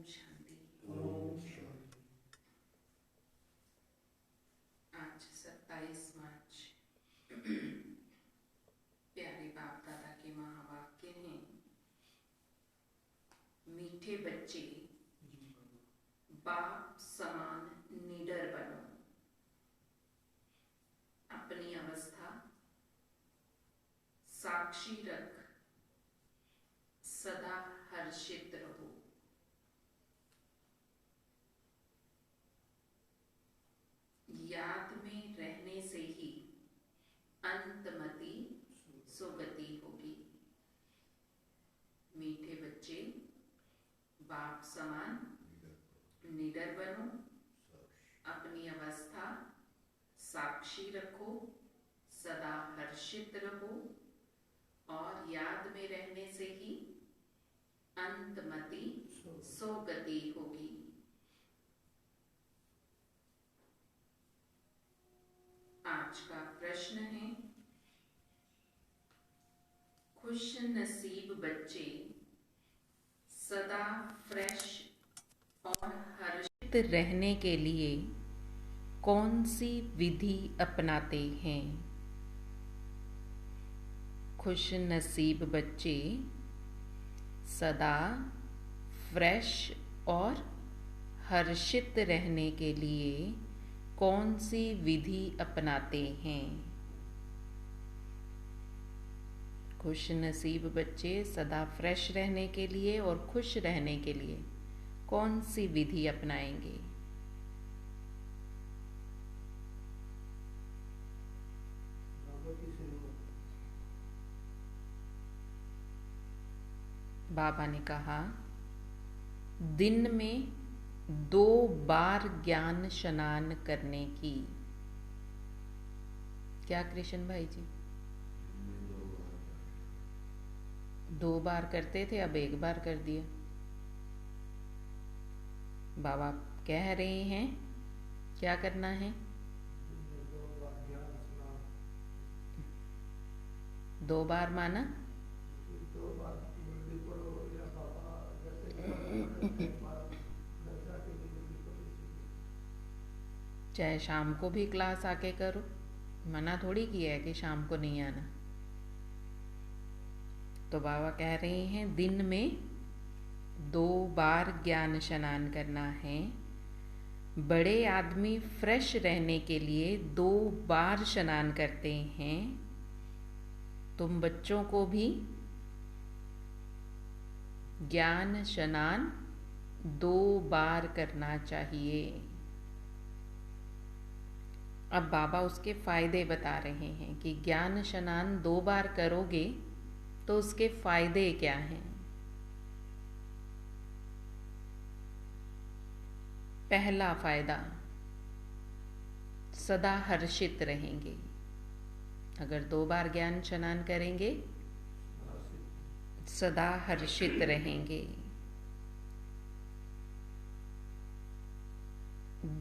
शांति। ओम शांति। आज 27 मार्च प्यारे बाप दादा के महावाक्य हैं, मीठे बच्चे बाप समान निडर बनो, अपनी अवस्था साक्षी रख, सदा हर्षित रहो। याद में रहने से ही अंतमति सुगति होगी। मीठे बच्चे बाप समान निडर बनो, अपनी अवस्था साक्षी रखो, सदा हर्षित रहो और याद में रहने से ही अंतमति सुगति होगी। आज का प्रश्न है, खुश नसीब बच्चे सदा फ्रेश और हर्षित रहने के लिए कौन सी विधि अपनाते हैं? खुश नसीब बच्चे सदा फ्रेश और हर्षित रहने के लिए कौन सी विधि अपनाते हैं? खुश नसीब बच्चे सदा फ्रेश रहने के लिए और खुश रहने के लिए कौन सी विधि अपनाएंगे? बाबा ने कहा, दिन में 2 बार ज्ञान स्नान करने की। क्या कृष्ण भाई जी? 2 बार करते थे, अब 1 बार कर दिया। बाबा कह रहे हैं क्या करना है? 2 बार माना चाहे शाम को भी क्लास आके करो, मना थोड़ी किया है कि शाम को नहीं आना। तो बाबा कह रहे हैं दिन में 2 बार ज्ञान स्नान करना है। बड़े आदमी फ्रेश रहने के लिए 2 बार स्नान करते हैं। तुम बच्चों को भी ज्ञान स्नान 2 बार करना चाहिए। अब बाबा उसके फायदे बता रहे हैं कि ज्ञान स्नान 2 बार करोगे तो उसके फायदे क्या हैं। पहला फायदा, सदा हर्षित रहेंगे। अगर 2 बार ज्ञान स्नान करेंगे सदा हर्षित रहेंगे।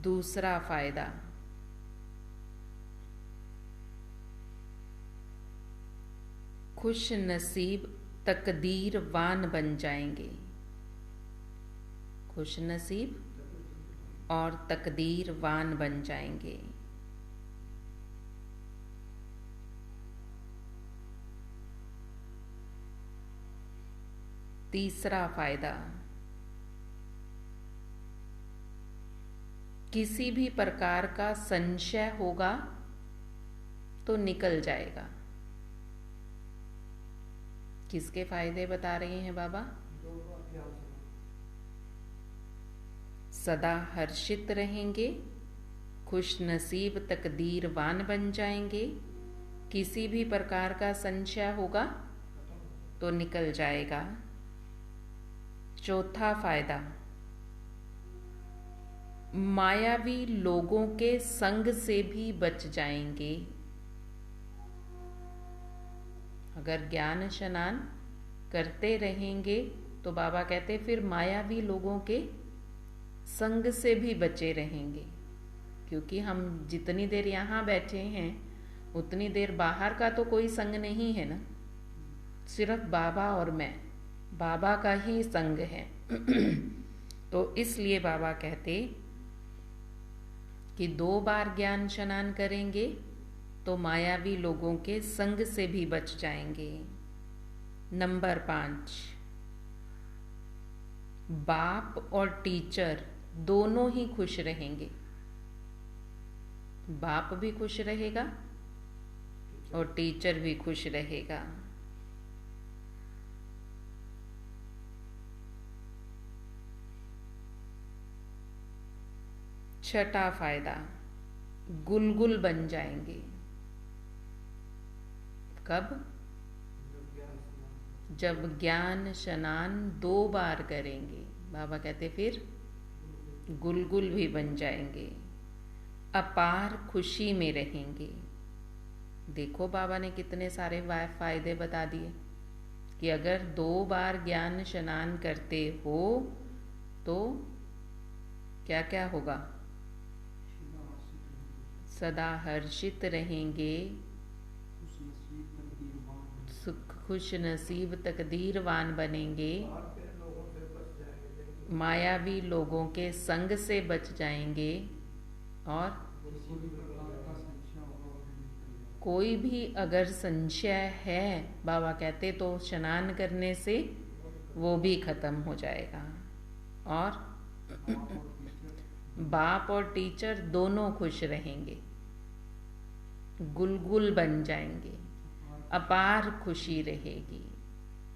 दूसरा फायदा, खुश नसीब तकदीरवान बन जाएंगे। खुश नसीब और तकदीरवान बन जाएंगे। तीसरा फायदा, किसी भी प्रकार का संशय होगा तो निकल जाएगा। किसके फायदे बता रहे हैं बाबा? सदा हर्षित रहेंगे, खुश नसीब तकदीरवान बन जाएंगे, किसी भी प्रकार का संशय होगा तो निकल जाएगा। चौथा फायदा, मायावी लोगों के संग से भी बच जाएंगे। अगर ज्ञान स्नान करते रहेंगे तो बाबा कहते फिर मायावी लोगों के संग से भी बचे रहेंगे, क्योंकि हम जितनी देर यहाँ बैठे हैं उतनी देर बाहर का तो कोई संग नहीं है ना, सिर्फ बाबा और मैं, बाबा का ही संग है। तो इसलिए बाबा कहते कि 2 बार ज्ञान स्नान करेंगे तो मायावी लोगों के संग से भी बच जाएंगे। नंबर 5, बाप और टीचर दोनों ही खुश रहेंगे। बाप भी खुश रहेगा और टीचर भी खुश रहेगा। छठा फायदा, गुलगुल बन जाएंगे। कब? जब ज्ञान स्नान 2 बार करेंगे। बाबा कहते फिर गुलगुल भी बन जाएंगे, अपार खुशी में रहेंगे। देखो बाबा ने कितने सारे फायदे बता दिए कि अगर 2 बार ज्ञान स्नान करते हो तो क्या क्या होगा? सदा हर्षित रहेंगे, खुश नसीब तकदीरवान बनेंगे, मायावी लोगों के संग से बच जाएंगे और कोई भी अगर संशय है बाबा कहते तो स्नान करने से वो भी खत्म हो जाएगा। और बाप और टीचर दोनों खुश रहेंगे, गुलगुल बन जाएंगे, अपार खुशी रहेगी।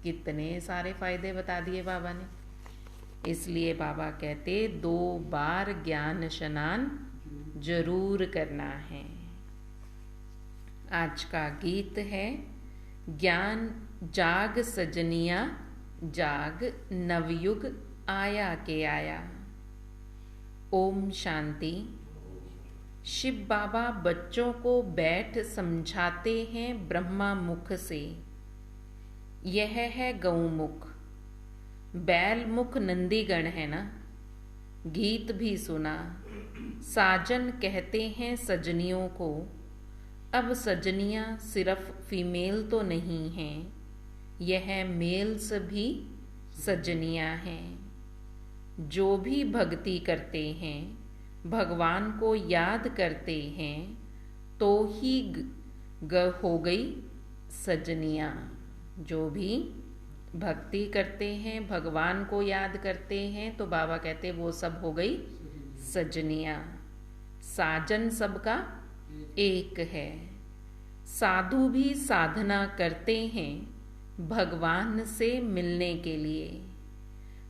कितने सारे फायदे बता दिए बाबा ने। इसलिए बाबा कहते 2 बार ज्ञान स्नान जरूर करना है। आज का गीत है, ज्ञान जाग सजनिया जाग, नवयुग आया के आया। ओम शांति। शिव बाबा बच्चों को बैठ समझाते हैं ब्रह्मा मुख से। यह है गौमुख, बैल मुख नंदीगण है ना। गीत भी सुना, साजन कहते हैं सजनियों को। अब सजनियां सिर्फ फीमेल तो नहीं हैं, यह मेल्स भी सजनियां हैं। जो भी भक्ति करते हैं, भगवान को याद करते हैं, तो ही हो गई सजनियां। जो भी भक्ति करते हैं, भगवान को याद करते हैं, तो बाबा कहते वो सब हो गई सजनियां। साजन सबका एक है। साधु भी साधना करते हैं भगवान से मिलने के लिए,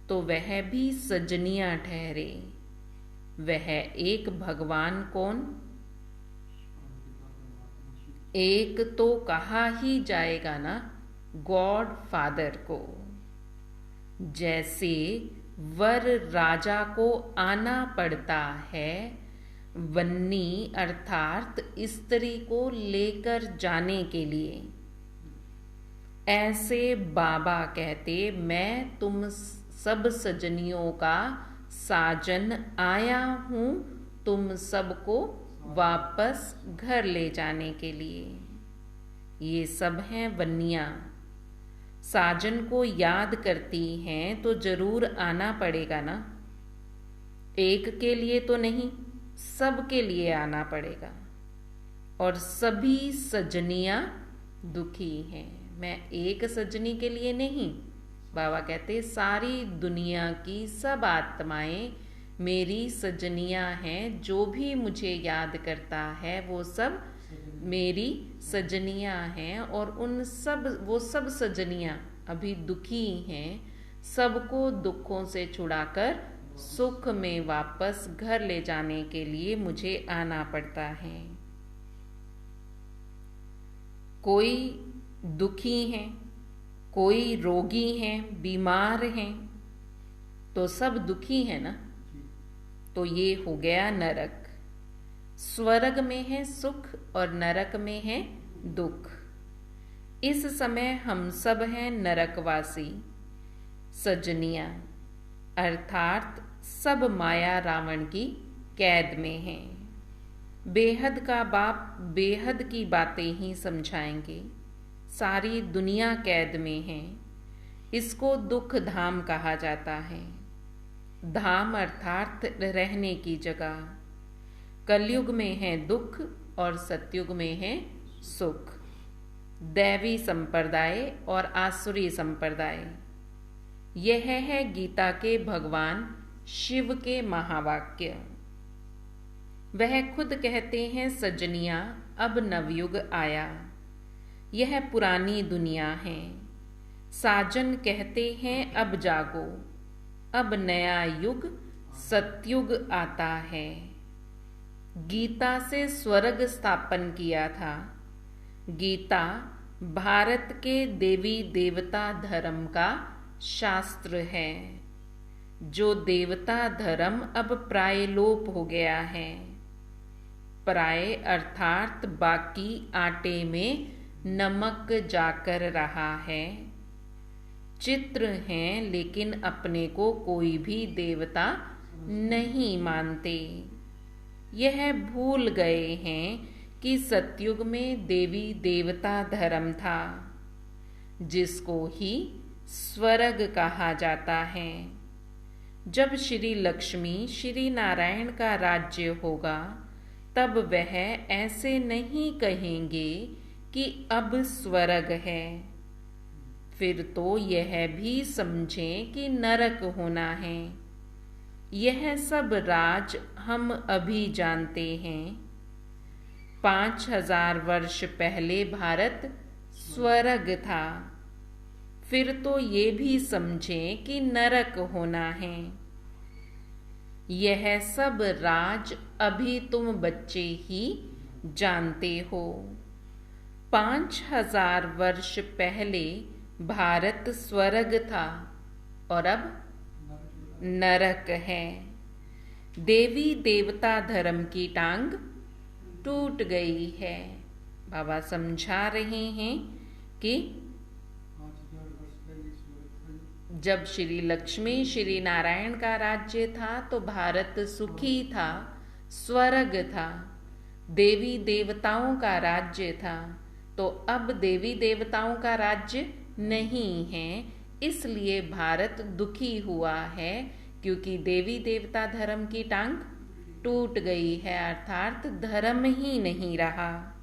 तो वह भी सजनियां ठहरे। वह एक भगवान कौन? एक तो कहा ही जाएगा ना, गॉड फादर को। जैसे वर राजा को आना पड़ता है वन्नी अर्थात स्त्री को लेकर जाने के लिए, ऐसे बाबा कहते मैं तुम सब सजनियों का साजन आया हूं तुम सबको वापस घर ले जाने के लिए। ये सब हैं वन्नियां। साजन को याद करती हैं तो जरूर आना पड़ेगा ना। एक के लिए तो नहीं, सबके लिए आना पड़ेगा। और सभी सजनियां दुखी हैं। मैं एक सजनी के लिए नहीं, बाबा कहते सारी दुनिया की सब आत्माएं मेरी सजनियां हैं। जो भी मुझे याद करता है वो सब मेरी सजनियां हैं। और वो सब सजनियां अभी दुखी हैं। सबको दुखों से छुड़ाकर सुख में वापस घर ले जाने के लिए मुझे आना पड़ता है। कोई दुखी हैं, कोई रोगी हैं, बीमार हैं, तो सब दुखी है ना। तो ये हो गया नरक। स्वर्ग में है सुख और नरक में है दुख। इस समय हम सब हैं नरकवासी सजनियां, अर्थात सब माया रावण की कैद में हैं। बेहद का बाप बेहद की बातें ही समझाएंगे। सारी दुनिया कैद में है। इसको दुख धाम कहा जाता है। धाम अर्थात रहने की जगह। कलयुग में है दुख और सतयुग में है सुख। दैवी संप्रदाय और आसुरी संप्रदाय। यह है गीता के भगवान शिव के महावाक्य। वह खुद कहते हैं, सजनिया अब नवयुग आया, यह पुरानी दुनिया है। साजन कहते हैं, अब जागो, अब नया युग सतयुग आता है। गीता से स्वर्ग स्थापन किया था। गीता भारत के देवी देवता धर्म का शास्त्र है। जो देवता धर्म अब प्रायलोप हो गया है। प्राय अर्थात बाकी आटे में नमक जाकर रहा है। चित्र हैं लेकिन अपने को कोई भी देवता नहीं मानते। यह भूल गए हैं कि सतयुग में देवी देवता धर्म था, जिसको ही स्वर्ग कहा जाता है। जब श्री लक्ष्मी श्री नारायण का राज्य होगा, तब वह ऐसे नहीं कहेंगे कि अब स्वर्ग है। फिर तो यह भी समझें कि नरक होना है। यह सब राज हम अभी जानते हैं। 5000 वर्ष पहले भारत स्वर्ग था। फिर तो ये भी समझें कि नरक होना है। यह सब राज अभी तुम बच्चे ही जानते हो। 5000 वर्ष पहले भारत स्वर्ग था और अब नरक है। देवी देवता धर्म की टांग टूट गई है। बाबा समझा रहे हैं कि जब श्री लक्ष्मी श्री नारायण का राज्य था तो भारत सुखी था, स्वर्ग था। देवी देवताओं का राज्य था, तो अब देवी देवताओं का राज्य नहीं है, इसलिए भारत दुखी हुआ है, क्योंकि देवी देवता धर्म की टांग टूट गई है, अर्थात धर्म ही नहीं रहा।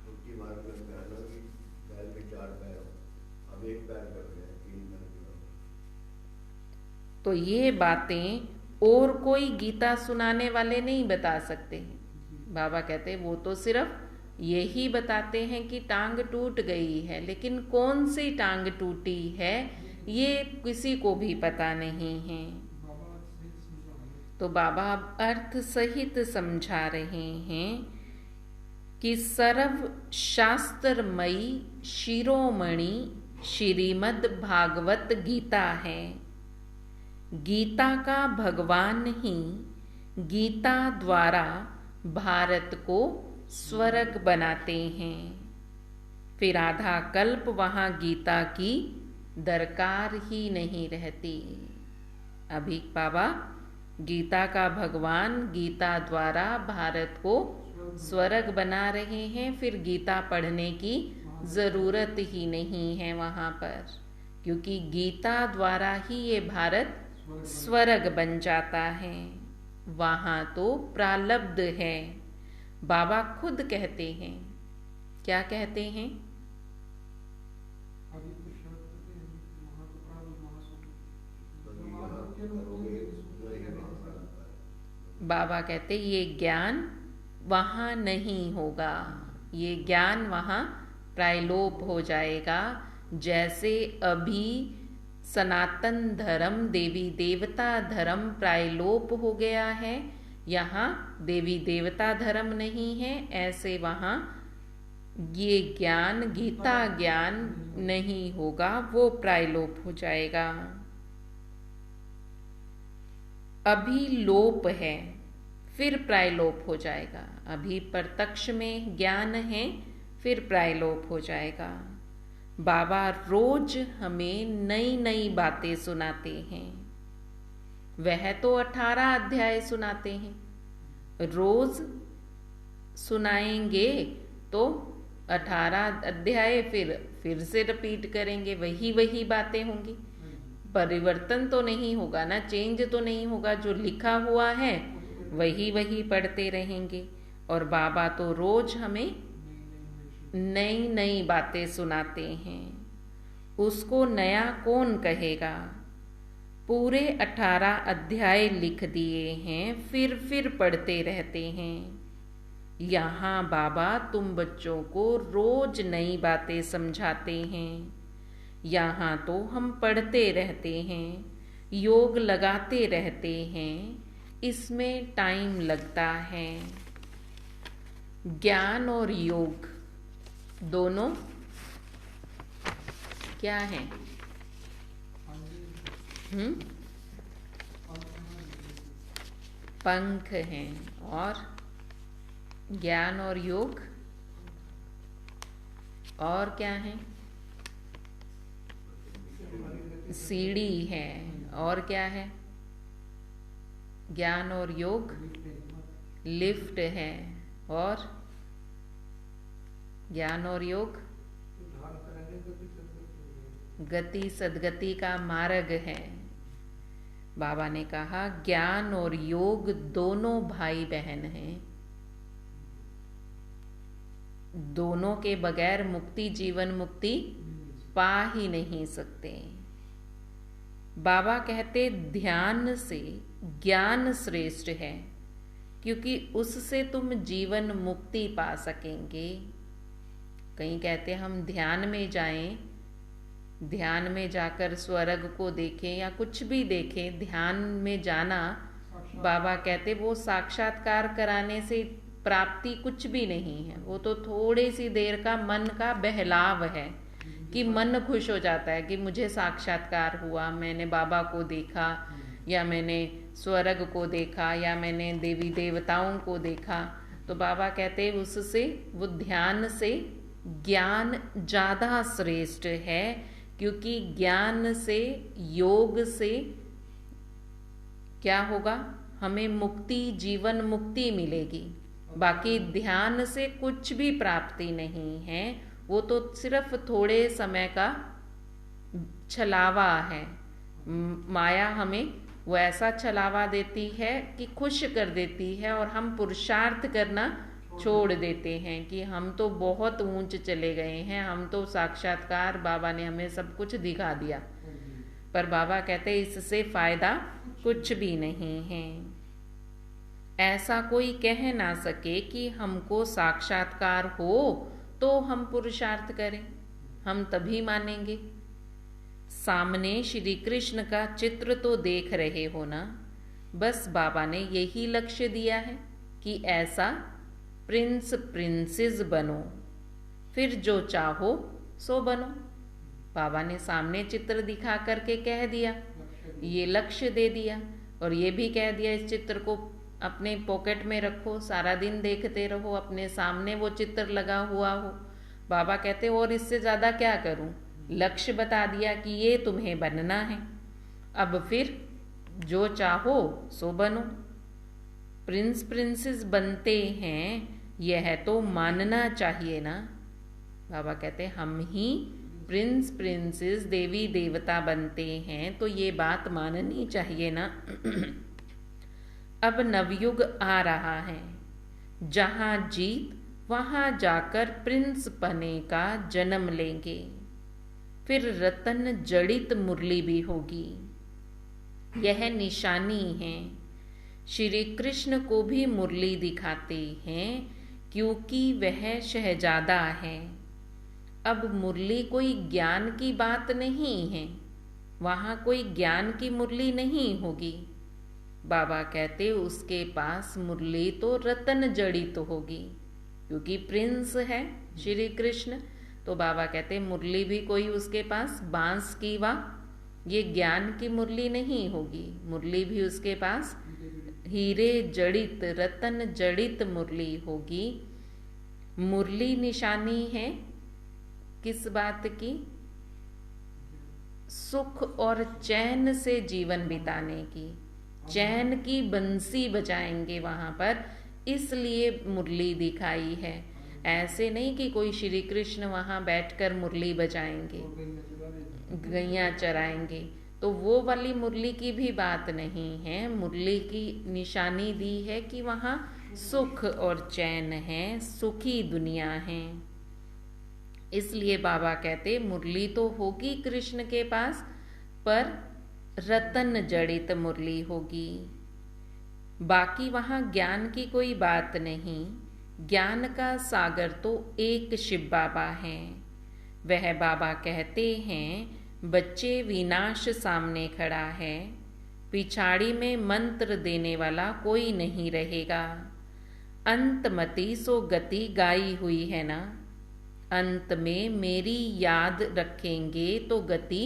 तो ये बातें और कोई गीता सुनाने वाले नहीं बता सकते। बाबा कहते वो तो सिर्फ यही बताते हैं कि टांग टूट गई है, लेकिन कौन सी टांग टूटी है ये किसी को भी पता नहीं है। तो बाबा अर्थ सहित समझा रहे हैं कि सर्व शास्त्रमयी शिरोमणि श्रीमद् भागवत गीता है। गीता का भगवान ही गीता द्वारा भारत को स्वर्ग बनाते हैं। फिर आधा कल्प वहां गीता की दरकार ही नहीं रहती। अभी बाबा गीता का भगवान गीता द्वारा भारत को स्वर्ग बना रहे हैं। फिर गीता पढ़ने की जरूरत ही नहीं है वहां पर, क्योंकि गीता द्वारा ही ये भारत स्वर्ग बन जाता है। वहां तो प्रालब्ध है। बाबा खुद कहते हैं, क्या कहते हैं? बाबा कहते ये ज्ञान वहां नहीं होगा, ये ज्ञान वहां प्रायलोप हो जाएगा। जैसे अभी सनातन धर्म देवी देवता धर्म प्रायलोप हो गया है, यहाँ देवी देवता धर्म नहीं है, ऐसे वहाँ ये ज्ञान गीता ज्ञान नहीं होगा, वो प्रायलोप हो जाएगा। अभी लोप है, फिर प्रायलोप हो जाएगा। अभी प्रत्यक्ष में ज्ञान है, फिर प्रायलोप हो जाएगा। बाबा रोज हमें नई नई बातें सुनाते हैं। वह तो 18 अध्याय सुनाते हैं, रोज सुनाएंगे तो 18 अध्याय फिर से रिपीट करेंगे, वही बातें होंगी। परिवर्तन तो नहीं होगा ना, चेंज तो नहीं होगा, जो लिखा हुआ है वही वही पढ़ते रहेंगे। और बाबा तो रोज हमें नई नई बातें सुनाते हैं। उसको नया कौन कहेगा। पूरे 18 अध्याय लिख दिए हैं, फिर पढ़ते रहते हैं। यहाँ बाबा तुम बच्चों को रोज नई बातें समझाते हैं। यहाँ तो हम पढ़ते रहते हैं, योग लगाते रहते हैं, इसमें टाइम लगता है। ज्ञान और योग दोनों क्या है? पंख हैं। और ज्ञान और योग और क्या है? सीढ़ी है। और क्या है? ज्ञान और योग लिफ्ट है। और ज्ञान और योग गति सद्गति का मार्ग है। बाबा ने कहा ज्ञान और योग दोनों भाई बहन हैं, दोनों के बगैर मुक्ति, जीवन मुक्ति पा ही नहीं सकते। बाबा कहते ध्यान से ज्ञान श्रेष्ठ है, क्योंकि उससे तुम जीवन मुक्ति पा सकेंगे। कहीं कहते हम ध्यान में जाएं, ध्यान में जाकर स्वर्ग को देखें या कुछ भी देखें, ध्यान में जाना बाबा कहते वो साक्षात्कार कराने से प्राप्ति कुछ भी नहीं है। वो तो थोड़ी सी देर का मन का बहलाव है कि मन खुश हो जाता है कि मुझे साक्षात्कार हुआ, मैंने बाबा को देखा, या मैंने स्वर्ग को देखा, या मैंने देवी देवताओं को देखा। तो बाबा कहते उससे, वो ध्यान से ज्ञान ज़्यादा श्रेष्ठ है, क्योंकि ज्ञान से, योग से क्या होगा? हमें मुक्ति, जीवन मुक्ति मिलेगी। बाकी ध्यान से कुछ भी प्राप्ति नहीं है, वो तो सिर्फ थोड़े समय का छलावा है। माया हमें वो ऐसा छलावा देती है कि खुश कर देती है, और हम पुरुषार्थ करना छोड़ देते हैं कि हम तो बहुत ऊंच चले गए हैं, हम तो साक्षात्कार, बाबा ने हमें सब कुछ दिखा दिया। पर बाबा कहते इससे फायदा कुछ भी नहीं है। ऐसा कोई कह ना सके कि हमको साक्षात्कार हो तो हम पुरुषार्थ करें, हम तभी मानेंगे। सामने श्री कृष्ण का चित्र तो देख रहे हो ना, बस बाबा ने यही लक्ष्य दिया है कि ऐसा प्रिंस प्रिंसेस बनो, फिर जो चाहो सो बनो। बाबा ने सामने चित्र दिखा करके कह दिया, ये लक्ष्य दे दिया, और ये भी कह दिया इस चित्र को अपने पॉकेट में रखो, सारा दिन देखते रहो, अपने सामने वो चित्र लगा हुआ हो। बाबा कहते और इससे ज्यादा क्या करूं? लक्ष्य बता दिया कि ये तुम्हें बनना है, अब फिर जो चाहो सो बनो। प्रिंस प्रिंसेस बनते हैं, यह तो मानना चाहिए ना। बाबा कहते हम ही प्रिंस प्रिंसेस, देवी देवता बनते हैं, तो ये बात माननी चाहिए ना। अब नवयुग आ रहा है, जहां जीत वहां जाकर प्रिंस पने का जन्म लेंगे, फिर रतन जड़ित मुरली भी होगी। यह निशानी है। श्री कृष्ण को भी मुरली दिखाते हैं, क्योंकि वह शहजादा है। अब मुरली कोई ज्ञान की बात नहीं है, वहां कोई ज्ञान की मुरली नहीं होगी। बाबा कहते उसके पास मुरली तो रतन जड़ित होगी, क्योंकि प्रिंस है श्री कृष्ण। तो बाबा कहते मुरली भी कोई उसके पास बांस की वा ये ज्ञान की मुरली नहीं होगी, मुरली भी उसके पास हीरे जड़ित, रतन जड़ित मुरली होगी। मुरली निशानी है किस बात की? सुख और चैन से जीवन बिताने की, चैन की बंसी बजाएंगे वहां पर, इसलिए मुरली दिखाई है। ऐसे नहीं कि कोई श्री कृष्ण वहां बैठकर मुरली बजाएंगे, गैया चराएंगे। तो वो वाली मुरली की भी बात नहीं है। मुरली की निशानी दी है कि वहाँ सुख और चैन है, सुखी दुनिया है। इसलिए बाबा कहते मुरली तो होगी कृष्ण के पास, पर रतन जड़ित मुरली होगी। बाकी वहाँ ज्ञान की कोई बात नहीं। ज्ञान का सागर तो एक शिव बाबा है। वह बाबा कहते हैं बच्चे विनाश सामने खड़ा है, पिछाड़ी में मंत्र देने वाला कोई नहीं रहेगा। अंतमति सो गति गाई हुई है ना, अंत में मेरी याद रखेंगे तो गति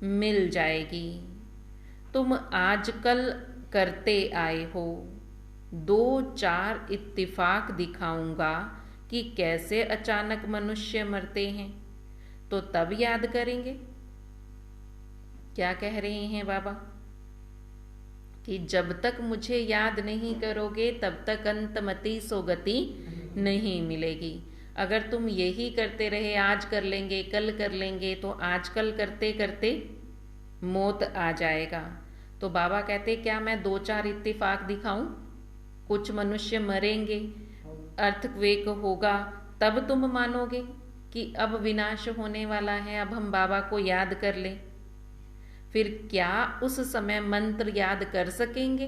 मिल जाएगी। तुम आजकल करते आए हो, 2-4 इत्तिफाक दिखाऊंगा कि कैसे अचानक मनुष्य मरते हैं, तो तब याद करेंगे। क्या कह रहे हैं बाबा कि जब तक मुझे याद नहीं करोगे तब तक अंतमति सो गति नहीं मिलेगी। अगर तुम यही करते रहे, आज कर लेंगे कल कर लेंगे, तो आजकल करते करते मौत आ जाएगा। तो बाबा कहते क्या मैं 2-4 इत्तिफाक दिखाऊं? कुछ मनुष्य मरेंगे, अर्थक्वेक होगा, तब तुम मानोगे कि अब विनाश होने वाला है, अब हम बाबा को याद कर लें। फिर क्या उस समय मंत्र याद कर सकेंगे?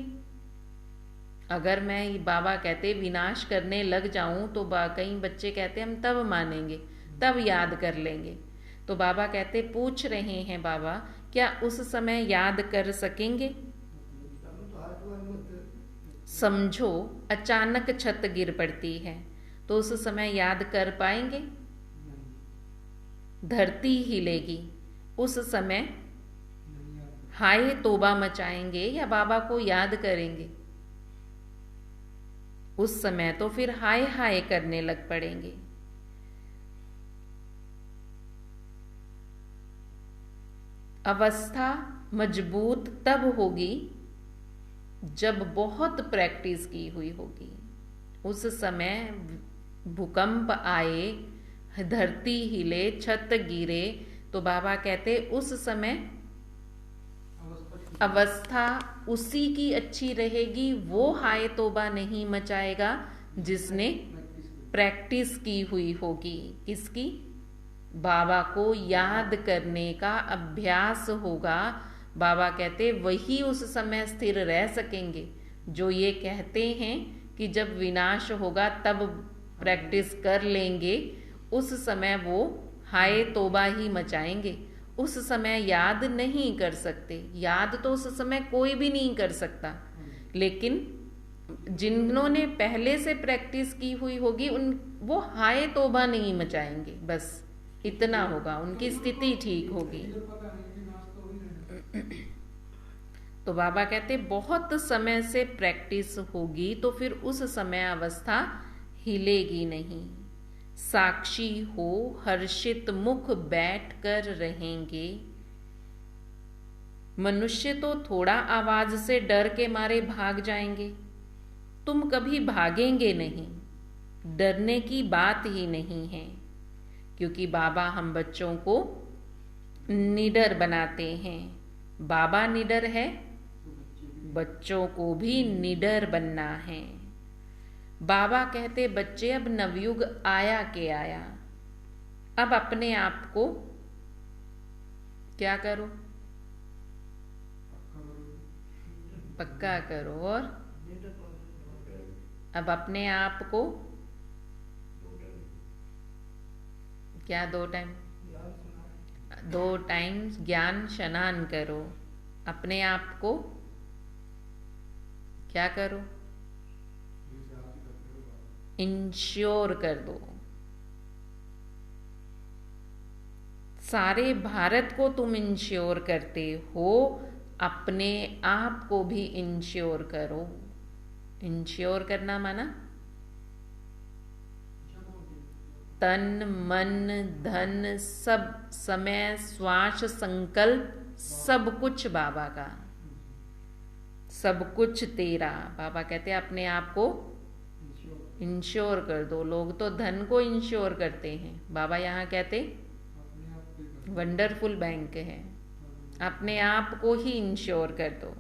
अगर मैं बाबा कहते विनाश करने लग जाऊं तो कई बच्चे कहते हम तब मानेंगे, तब याद कर लेंगे। तो बाबा कहते पूछ रहे हैं बाबा क्या उस समय याद कर सकेंगे? समझो अचानक छत गिर पड़ती है तो उस समय याद कर पाएंगे? धरती हिलेगी, उस समय हाय तोबा मचाएंगे या बाबा को याद करेंगे? उस समय तो फिर हाय हाय करने लग पड़ेंगे। अवस्था मजबूत तब होगी जब बहुत प्रैक्टिस की हुई होगी। उस समय भूकंप आए, धरती हिले, छत गिरे, तो बाबा कहते उस समय अवस्था उसी की अच्छी रहेगी। वो हाय तोबा नहीं मचाएगा जिसने प्रैक्टिस की हुई होगी। किसकी? बाबा को याद करने का अभ्यास होगा। बाबा कहते वही उस समय स्थिर रह सकेंगे जो ये कहते हैं कि जब विनाश होगा तब प्रैक्टिस कर लेंगे। उस समय वो हाय तोबा ही मचाएंगे, उस समय याद नहीं कर सकते। याद तो उस समय कोई भी नहीं कर सकता, लेकिन जिन्होंने पहले से प्रैक्टिस की हुई होगी उन वो हाय तोबा नहीं मचाएंगे। बस इतना होगा, उनकी स्थिति ठीक होगी। तो बाबा कहते बहुत समय से प्रैक्टिस होगी तो फिर उस समय अवस्था हिलेगी नहीं। साक्षी हो हर्षित मुख बैठ कर रहेंगे। मनुष्य तो थोड़ा आवाज से डर के मारे भाग जाएंगे, तुम कभी भागेंगे नहीं। डरने की बात ही नहीं है, क्योंकि बाबा हम बच्चों को निडर बनाते हैं। बाबा निडर है, बच्चों को भी निडर बनना है। बाबा कहते बच्चे अब नवयुग आया के आया, अब अपने आप को क्या करो? पक्का करो। और अब अपने आप को क्या 2 टाइम 2 टाइम्स ज्ञान स्नान करो। अपने आप को क्या करो? इंश्योर कर दो। सारे भारत को तुम इंश्योर करते हो, अपने आप को भी इंश्योर करो। इंश्योर करना माना तन मन धन सब, समय श्वास संकल्प सब कुछ बाबा का, सब कुछ तेरा। बाबा कहते हैं अपने आप को इंश्योर कर दो। लोग तो धन को इंश्योर करते हैं, बाबा यहाँ कहते वंडरफुल बैंक है, अपने आप को ही इंश्योर कर दो।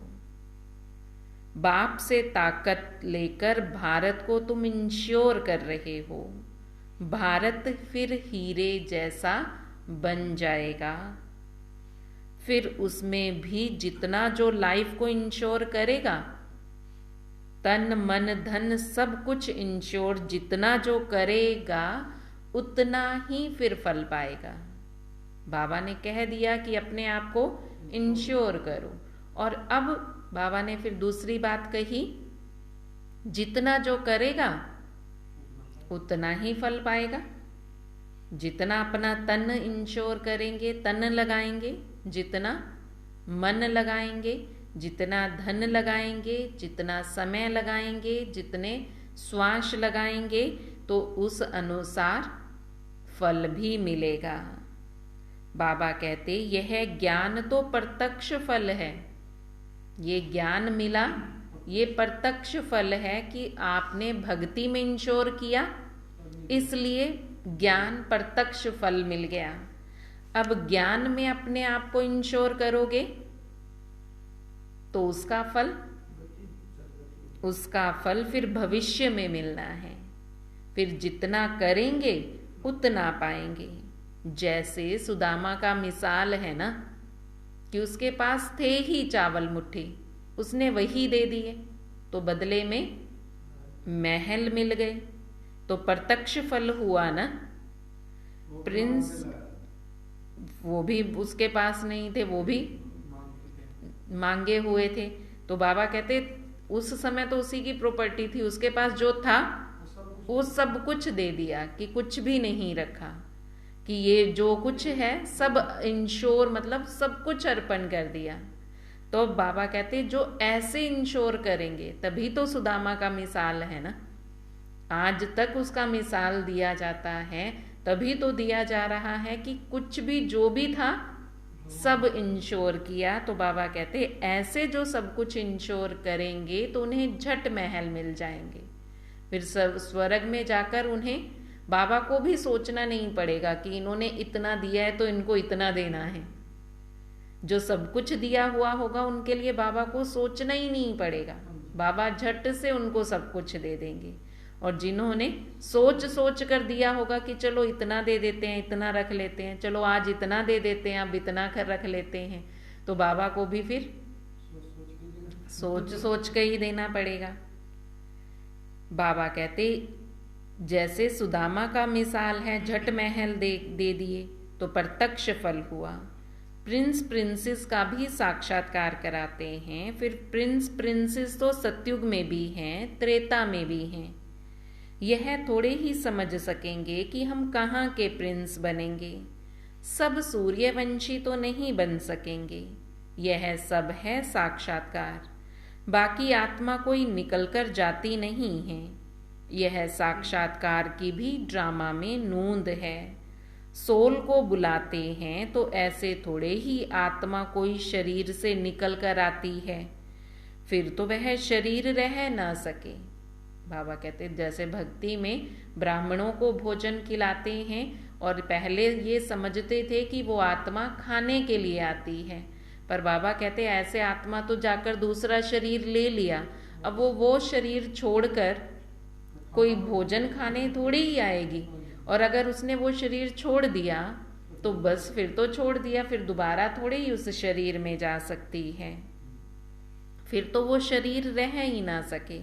बाप से ताकत लेकर भारत को तुम इंश्योर कर रहे हो। भारत फिर हीरे जैसा बन जाएगा। फिर उसमें भी जितना जो लाइफ को इंश्योर करेगा, तन मन धन सब कुछ इंश्योर जितना जो करेगा उतना ही फिर फल पाएगा। बाबा ने कह दिया कि अपने आप को इंश्योर करो, और अब बाबा ने फिर दूसरी बात कही, जितना जो करेगा उतना ही फल पाएगा। जितना अपना तन इंश्योर करेंगे, तन लगाएंगे, जितना मन लगाएंगे, जितना धन लगाएंगे, जितना समय लगाएंगे, जितने श्वास लगाएंगे, तो उस अनुसार फल भी मिलेगा। बाबा कहते यह ज्ञान तो प्रत्यक्ष फल है। ये ज्ञान मिला, ये प्रत्यक्ष फल है कि आपने भक्ति में इंश्योर किया, इसलिए ज्ञान प्रत्यक्ष फल मिल गया। अब ज्ञान में अपने आप को इंश्योर करोगे तो उसका फल फिर भविष्य में मिलना है। फिर जितना करेंगे उतना पाएंगे। जैसे सुदामा का मिसाल है ना, कि उसके पास थे ही चावल मुट्ठी, उसने वही दे दिए तो बदले में महल मिल गए, तो प्रत्यक्ष फल हुआ ना। प्रिंस वो भी उसके पास नहीं थे, वो भी मांगे हुए थे। तो बाबा कहते उस समय तो उसी की प्रॉपर्टी थी, उसके पास जो था वो सब कुछ दे दिया, कि कुछ भी नहीं रखा, कि ये जो कुछ है सब इंश्योर, मतलब सब कुछ अर्पण कर दिया। तो बाबा कहते जो ऐसे इंश्योर करेंगे, तभी तो सुदामा का मिसाल है ना। आज तक उसका मिसाल दिया जाता है, तभी तो दिया जा रहा है कि कुछ भी जो भी था सब इंश्योर किया। तो बाबा कहते ऐसे जो सब कुछ इंश्योर करेंगे तो उन्हें झट महल मिल जाएंगे। फिर स्वर्ग में जाकर उन्हें, बाबा को भी सोचना नहीं पड़ेगा कि इन्होंने इतना दिया है तो इनको इतना देना है। जो सब कुछ दिया हुआ होगा उनके लिए बाबा को सोचना ही नहीं पड़ेगा, बाबा झट से उनको सब कुछ दे देंगे। और जिन्होंने सोच सोच कर दिया होगा कि चलो इतना दे देते हैं, इतना रख लेते हैं, चलो आज इतना दे देते हैं, अब इतना कर रख लेते हैं, तो बाबा को भी फिर सोच सोच के ही देना पड़ेगा। बाबा कहते जैसे सुदामा का मिसाल है, झट महल दे दिए तो प्रत्यक्ष फल हुआ। प्रिंस प्रिंसेस का भी साक्षात्कार कराते हैं। फिर प्रिंस प्रिंसेस तो सतयुग में भी हैं, त्रेता में भी हैं। यह थोड़े ही समझ सकेंगे कि हम कहाँ के प्रिंस बनेंगे। सब सूर्यवंशी तो नहीं बन सकेंगे। यह सब है साक्षात्कार। बाकी आत्मा कोई निकलकर जाती नहीं है। यह साक्षात्कार की भी ड्रामा में नूंद है। सोल को बुलाते हैं तो ऐसे थोड़े ही आत्मा कोई शरीर से निकल कर आती है, फिर तो वह शरीर रह ना सके। बाबा कहते जैसे भक्ति में ब्राह्मणों को भोजन खिलाते हैं और पहले ये समझते थे कि वो आत्मा खाने के लिए आती है, पर बाबा कहते ऐसे आत्मा तो जाकर दूसरा शरीर ले लिया, अब वो शरीर छोड़कर कोई भोजन खाने थोड़ी ही आएगी। और अगर उसने वो शरीर छोड़ दिया तो बस फिर तो छोड़ दिया, फिर दोबारा थोड़े ही उस शरीर में जा सकती है, फिर तो वो शरीर रह ही ना सके।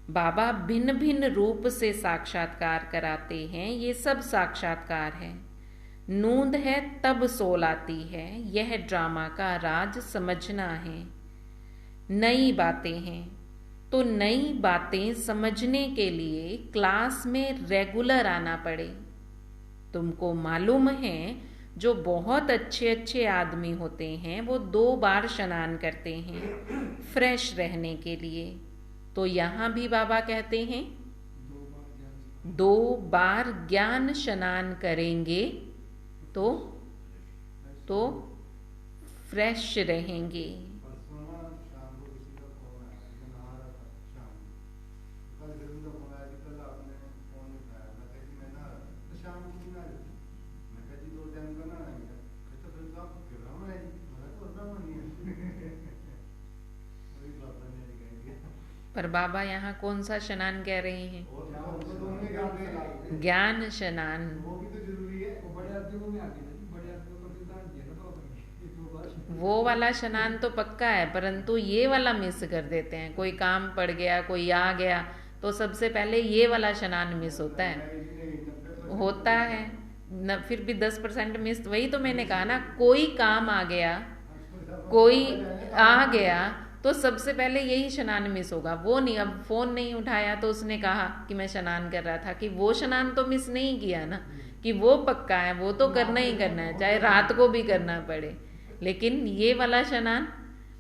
बाबा भिन्न भिन्न रूप से साक्षात्कार कराते हैं। ये सब साक्षात्कार है। नूंद है तब सोल आती है। यह ड्रामा का राज समझना है। नई बातें हैं तो नई बातें समझने के लिए क्लास में रेगुलर आना पड़े। तुमको मालूम है जो बहुत अच्छे अच्छे आदमी होते हैं वो 2 बार स्नान करते हैं फ्रेश रहने के लिए। तो यहाँ भी बाबा कहते हैं 2 बार ज्ञान स्नान करेंगे तो फ्रेश रहेंगे। पर बाबा यहाँ कौन सा स्नान कह रहे हैं? ज्ञान स्नान। वो वाला स्नान तो पक्का है, परंतु ये वाला मिस कर देते हैं। कोई काम पड़ गया, कोई आ गया, तो सबसे पहले ये वाला स्नान मिस होता है न। फिर भी 10% मिस, वही तो मैंने कहा ना, कोई काम आ गया, कोई आ गया, तो सबसे पहले यही स्नान मिस होगा। वो नहीं, अब फोन नहीं उठाया तो उसने कहा कि मैं स्नान कर रहा था, कि वो स्नान तो मिस नहीं किया ना, कि वो पक्का है, वो तो करना ही करना है, चाहे रात को भी करना पड़े। लेकिन ये वाला स्नान,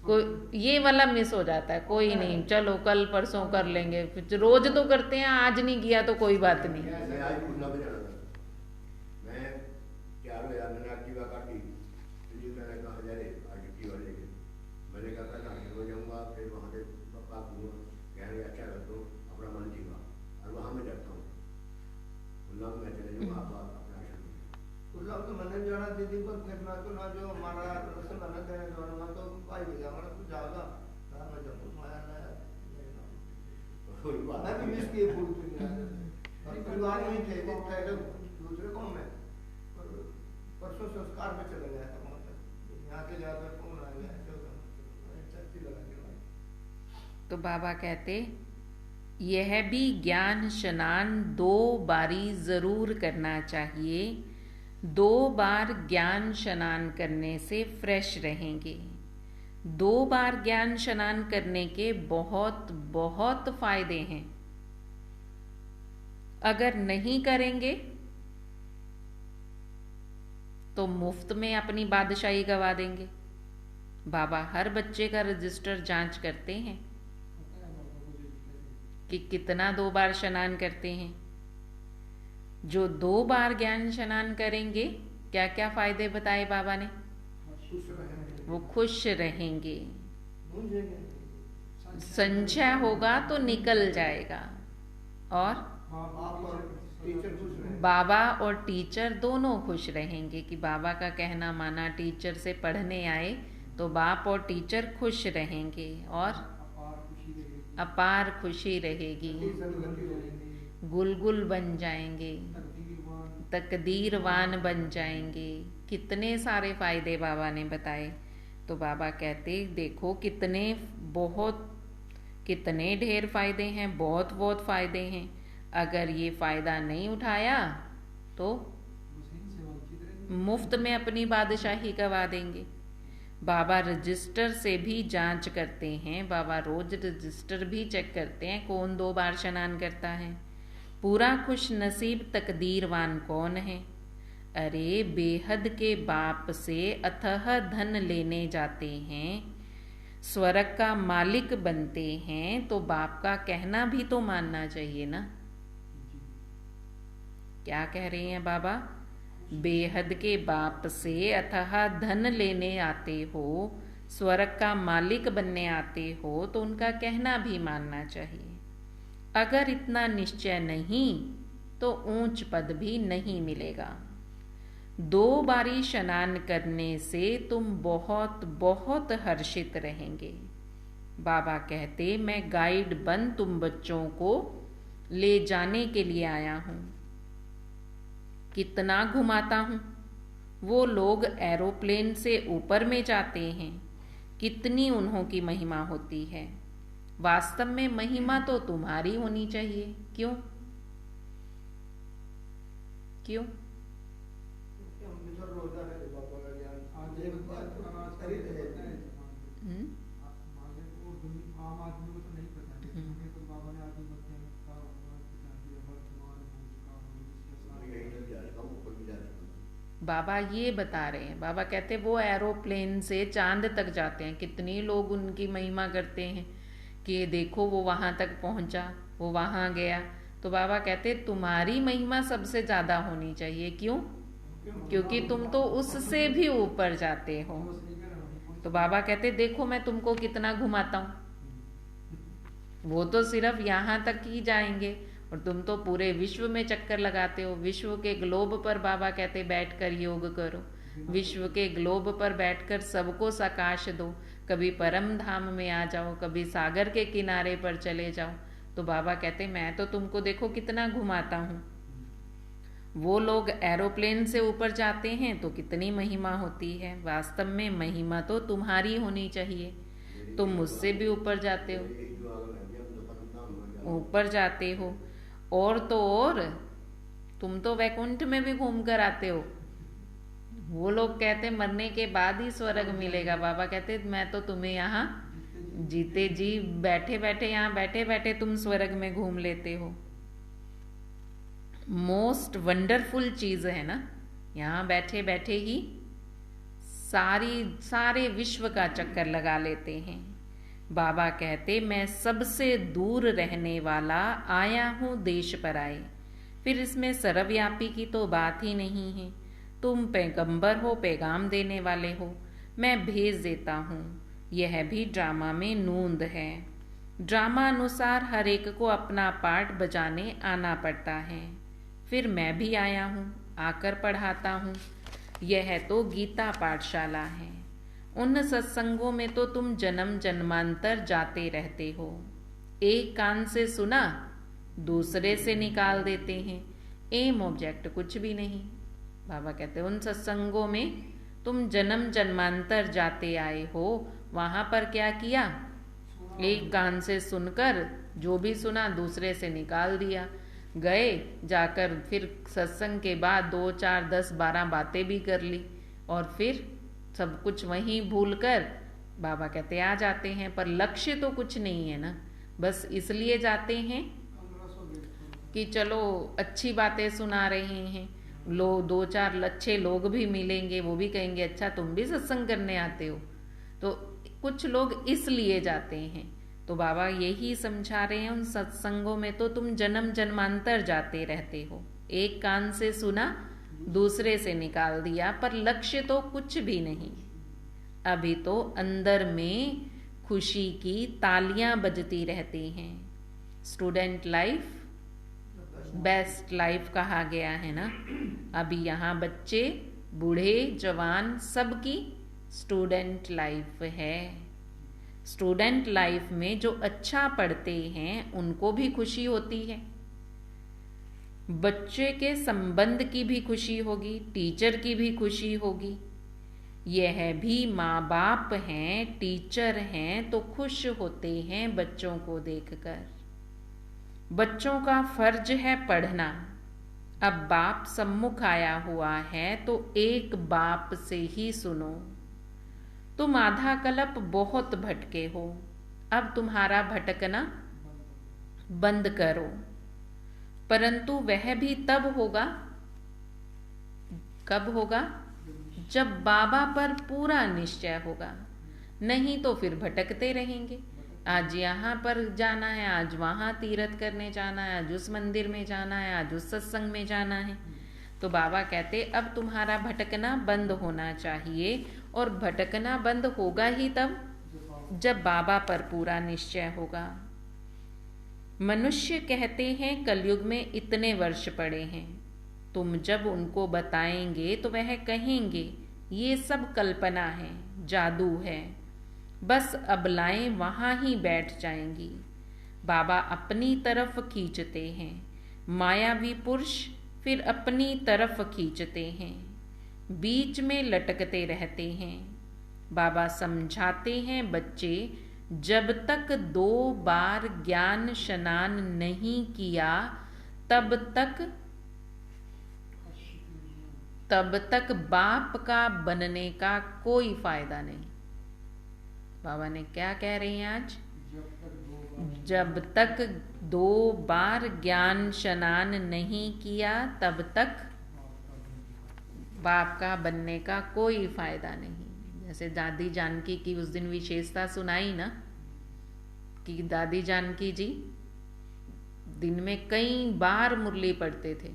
कोई ये वाला मिस हो जाता है, कोई नहीं, चलो कल परसों कर लेंगे, रोज तो करते हैं, आज नहीं किया तो कोई बात नहीं। दीदी पर फिरना तो ना, जो हमारा रसम अलग है, जो हमारा तो भाई भैया हमारा कुछ जाएगा ना, मैं जब कुछ माया ना मैं भी मिस किए फूल और परिवार में थे, पहले दूसरे गांव में, परसों संस्कार में चले गया था, वहाँ तक यहाँ के जाकर फोन आ गया, चर्ची लगा के। तो बाबा कहते यह भी ज्ञान स्नान 2 बारी जरूर करना चाहिए। 2 बार ज्ञान स्नान करने से फ्रेश रहेंगे। 2 बार ज्ञान स्नान करने के बहुत बहुत फायदे हैं। अगर नहीं करेंगे तो मुफ्त में अपनी बादशाही गवा देंगे। बाबा हर बच्चे का रजिस्टर जांच करते हैं कि कितना 2 बार स्नान करते हैं। जो 2 बार ज्ञान स्नान करेंगे, क्या क्या फायदे बताए बाबा ने? वो खुश रहेंगे, संचय होगा तो निकल जाएगा, और बाबा और टीचर दोनों खुश रहेंगे कि बाबा का कहना माना, टीचर से पढ़ने आए तो बाप और टीचर खुश रहेंगे और अपार खुशी रहेगी, गुलगुल बन जाएंगे, तकदीरवान बन जाएंगे। कितने सारे फायदे बाबा ने बताए। तो बाबा कहते देखो कितने ढेर फायदे हैं, बहुत बहुत फायदे हैं। अगर ये फायदा नहीं उठाया तो मुफ्त में अपनी बादशाही गवा देंगे। बाबा रजिस्टर से भी जांच करते हैं, बाबा रोज रजिस्टर भी चेक करते हैं कौन 2 बार स्नान करता है। पूरा खुश नसीब तकदीरवान कौन है? अरे बेहद के बाप से अथह धन लेने जाते हैं, स्वर्ग का मालिक बनते हैं, तो बाप का कहना भी तो मानना चाहिए ना। क्या कह रहे हैं बाबा? बेहद के बाप से अथाह धन लेने आते हो, स्वर्ग का मालिक बनने आते हो, तो उनका कहना भी मानना चाहिए। अगर इतना निश्चय नहीं तो ऊंच पद भी नहीं मिलेगा। 2 बारी स्नान करने से तुम बहुत बहुत हर्षित रहेंगे। बाबा कहते मैं गाइड बन तुम बच्चों को ले जाने के लिए आया हूं। कितना घुमाता हूं। वो लोग एरोप्लेन से ऊपर में जाते हैं, कितनी उन्हों की महिमा होती है। वास्तव में महिमा तो तुम्हारी होनी चाहिए। क्यों? क्यों? बाबा ये बता रहे हैं, बाबा कहते वो एरोप्लेन से चांद तक जाते हैं, कितने लोग उनकी महिमा करते हैं कि देखो वो वहां तक पहुंचा, वो वहां गया। तो बाबा कहते तुम्हारी महिमा सबसे ज्यादा होनी चाहिए। क्यों? क्योंकि तुम तो उससे भी ऊपर जाते हो। तो बाबा कहते देखो मैं तुमको कितना घुमाता हूं। वो तो सिर्फ यहाँ तक ही जाएंगे और तुम तो पूरे विश्व में चक्कर लगाते हो। विश्व के ग्लोब पर बाबा कहते बैठकर योग करो, विश्व के ग्लोब पर बैठकर सबको सकाश दो। कभी परम धाम में आ जाओ, कभी सागर के किनारे पर चले जाओ। तो बाबा कहते मैं तो तुमको देखो कितना घुमाता हूँ। वो लोग एरोप्लेन से ऊपर जाते हैं तो कितनी महिमा होती है, वास्तव में महिमा तो तुम्हारी होनी चाहिए। तुम मुझसे भी ऊपर जाते हो, ऊपर जाते हो। और तो और तुम तो वैकुंठ में भी घूम कर आते हो। वो लोग कहते मरने के बाद ही स्वर्ग मिलेगा, बाबा कहते मैं तो तुम्हें यहाँ जीते जी बैठे बैठे, यहाँ बैठे बैठे तुम स्वर्ग में घूम लेते हो। मोस्ट वंडरफुल चीज है ना, यहाँ बैठे बैठे ही सारे विश्व का चक्कर लगा लेते हैं। बाबा कहते मैं सबसे दूर रहने वाला आया हूँ देश पर आए। फिर इसमें सर्वव्यापी की तो बात ही नहीं है। तुम पैगंबर हो, पैगाम देने वाले हो, मैं भेज देता हूँ। यह भी ड्रामा में नूंद है। ड्रामा अनुसार हर एक को अपना पार्ट बजाने आना पड़ता है। फिर मैं भी आया हूँ, आकर पढ़ाता हूँ। यह तो गीता पाठशाला है। उन सत्संगों में तो तुम जन्म जन्मांतर जाते रहते हो। एक कान से सुना, दूसरे से निकाल देते हैं। एम ऑब्जेक्ट कुछ भी नहीं। बाबा कहते उन सत्संगों में तुम जन्म जन्मांतर जाते आए हो, वहां पर क्या किया? एक कान से सुनकर जो भी सुना दूसरे से निकाल दिया। गए जाकर फिर सत्संग के बाद 2, 4, 10, 12 बातें भी कर ली और फिर सब कुछ वहीं भूलकर बाबा कहते आ जाते हैं। पर लक्ष्य तो कुछ नहीं है ना, बस इसलिए जाते हैं कि चलो अच्छी बातें सुना रहे हैं, 2, 4 अच्छे लोग भी मिलेंगे, वो भी कहेंगे अच्छा तुम भी सत्संग करने आते हो। तो कुछ लोग इसलिए जाते हैं। तो बाबा यही समझा रहे हैं उन सत्संगों में तो तुम जन्म जन्मांतर जाते रहते हो। एक कान से सुना, दूसरे से निकाल दिया, पर लक्ष्य तो कुछ भी नहीं। अभी तो अंदर में खुशी की तालियां बजती रहती हैं। स्टूडेंट लाइफ बेस्ट लाइफ कहा गया है ना। अभी यहाँ बच्चे बूढ़े जवान सबकी स्टूडेंट लाइफ है। स्टूडेंट लाइफ में जो अच्छा पढ़ते हैं उनको भी खुशी होती है, बच्चे के संबंध की भी खुशी होगी, टीचर की भी खुशी होगी। यह भी माँ बाप हैं, टीचर हैं तो खुश होते हैं बच्चों को देखकर। बच्चों का फर्ज है पढ़ना। अब बाप सम्मुख आया हुआ है तो एक बाप से ही सुनो। तुम आधा कल्प बहुत भटके हो, अब तुम्हारा भटकना बंद करो। परंतु वह भी तब होगा, कब होगा? जब बाबा पर पूरा निश्चय होगा। नहीं तो फिर भटकते रहेंगे। आज यहाँ पर जाना है, आज वहाँ तीर्थ करने जाना है, आज उस मंदिर में जाना है, आज उस सत्संग में जाना है। तो बाबा कहते अब तुम्हारा भटकना बंद होना चाहिए। और भटकना बंद होगा ही तब जब बाबा पर पूरा निश्चय होगा। मनुष्य कहते हैं कलयुग में इतने वर्ष पड़े हैं। तुम जब उनको बताएंगे तो वह कहेंगे ये सब कल्पना है, जादू है, बस अबलाएं वहां ही बैठ जाएंगी। बाबा अपनी तरफ खींचते हैं, मायावी पुरुष फिर अपनी तरफ खींचते हैं, बीच में लटकते रहते हैं। बाबा समझाते हैं बच्चे जब तक 2 बार ज्ञान स्नान नहीं किया तब तक बाप का बनने का कोई फायदा नहीं। बाबा ने क्या कह रहे हैं आज? जब तक 2 बार ज्ञान स्नान नहीं किया तब तक बाप का बनने का कोई फायदा नहीं। जैसे दादी जानकी की उस दिन विशेषता सुनाई ना, कि दादी जानकी जी दिन में कई बार मुरली पढ़ते थे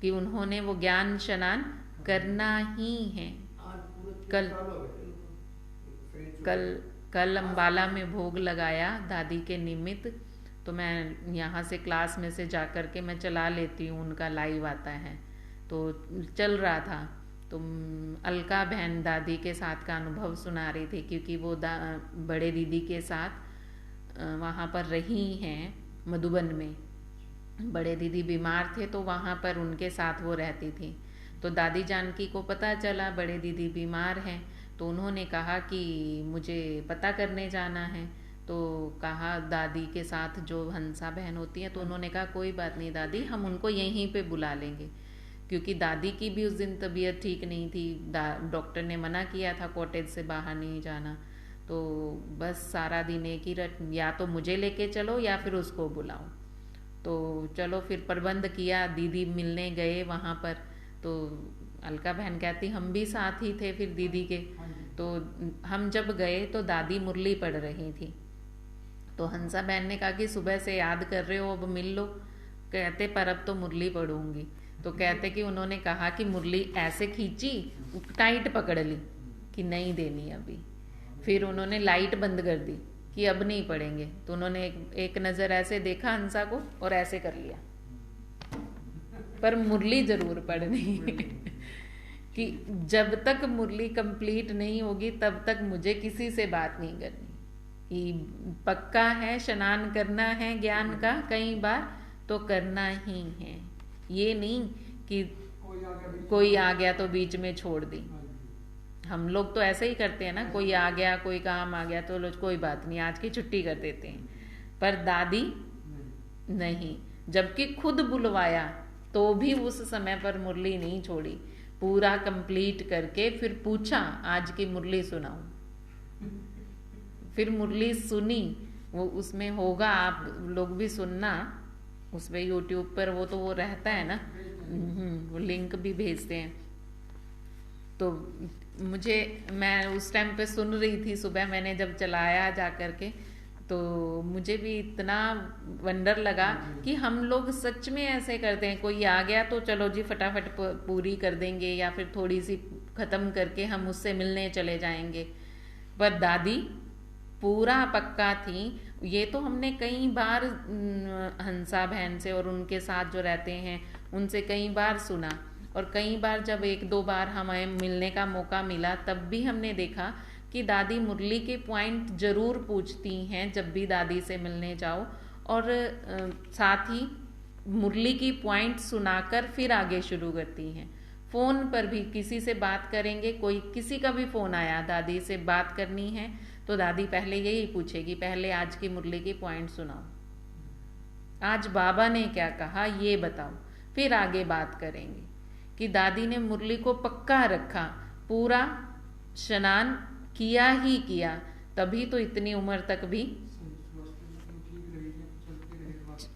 कि उन्होंने वो ज्ञान स्नान करना ही है। कल अम्बाला में भोग लगाया दादी के निमित्त, तो मैं यहाँ से क्लास में से जाकर के मैं चला लेती हूँ, उनका लाइव आता है तो चल रहा था। तो अलका बहन दादी के साथ का अनुभव सुना रही थी, क्योंकि वो बड़े दीदी के साथ वहाँ पर रही हैं मधुबन में। बड़े दीदी बीमार थे तो वहाँ पर उनके साथ वो रहती थी। तो दादी जानकी को पता चला बड़े दीदी बीमार हैं, तो उन्होंने कहा कि मुझे पता करने जाना है। तो कहा दादी के साथ जो हंसा बहन होती है, तो उन्होंने कहा कोई बात नहीं दादी, हम उनको यहीं पे बुला लेंगे, क्योंकि दादी की भी उस दिन तबीयत ठीक नहीं थी। डॉक्टर ने मना किया था कॉटेज से बाहर नहीं जाना। तो बस सारा दिन एक ही रट, या तो मुझे लेके चलो या फिर उसको बुलाओ। तो चलो फिर प्रबंध किया, दीदी मिलने गए वहाँ पर। तो अलका बहन कहती हम भी साथ ही थे फिर दीदी के। तो हम जब गए तो दादी मुरली पढ़ रही थी। तो हंसा बहन ने कहा कि सुबह से याद कर रहे हो, अब मिल लो। कहते पर अब तो मुरली पढ़ूंगी। तो कहते कि उन्होंने कहा कि मुरली ऐसे खींची, टाइट पकड़ ली कि नहीं देनी अभी। फिर उन्होंने लाइट बंद कर दी कि अब नहीं पढ़ेंगे। तो उन्होंने एक नज़र ऐसे देखा हंसा को और ऐसे कर लिया, पर मुरली जरूर पढ़नी है कि जब तक मुरली कंप्लीट नहीं होगी तब तक मुझे किसी से बात नहीं करनी। कि पक्का है स्नान करना है ज्ञान का, कई बार तो करना ही है। ये नहीं कि कोई आ गया तो बीच में छोड़ दी। हम लोग तो ऐसे ही करते हैं ना, कोई आ गया, कोई काम आ गया तो लोग कोई बात नहीं आज की छुट्टी कर देते हैं। पर दादी नहीं, जबकि खुद बुलवाया तो भी उस समय पर मुरली नहीं छोड़ी, पूरा कंप्लीट करके फिर पूछा आज की मुरली सुनाओ। फिर मुरली सुनी, वो उसमें होगा, आप लोग भी सुनना, उसमें यूट्यूब पर वो रहता है ना, वो लिंक भी भेजते हैं। तो मैं उस टाइम पे सुन रही थी, सुबह मैंने जब चलाया जा करके, तो मुझे भी इतना वंडर लगा कि हम लोग सच में ऐसे करते हैं। कोई आ गया तो चलो जी फटाफट पूरी कर देंगे, या फिर थोड़ी सी खत्म करके हम उससे मिलने चले जाएंगे। पर दादी पूरा पक्का थी। ये तो हमने कई बार हंसा बहन से और उनके साथ जो रहते हैं उनसे कई बार सुना, और कई बार जब एक दो बार हमें मिलने का मौका मिला तब भी हमने देखा कि दादी मुरली के पॉइंट जरूर पूछती हैं जब भी दादी से मिलने जाओ, और साथ ही मुरली की पॉइंट सुनाकर फिर आगे शुरू करती हैं। फ़ोन पर भी किसी से बात करेंगे, कोई किसी का भी फ़ोन आया दादी से बात करनी है तो दादी पहले यही पूछेगी, पहले आज की मुरली की पॉइंट सुनाओ, आज बाबा ने क्या कहा ये बताओ, फिर आगे बात करेंगे। कि दादी ने मुरली को पक्का रखा, पूरा स्नान किया ही किया, तभी तो इतनी उम्र तक भी,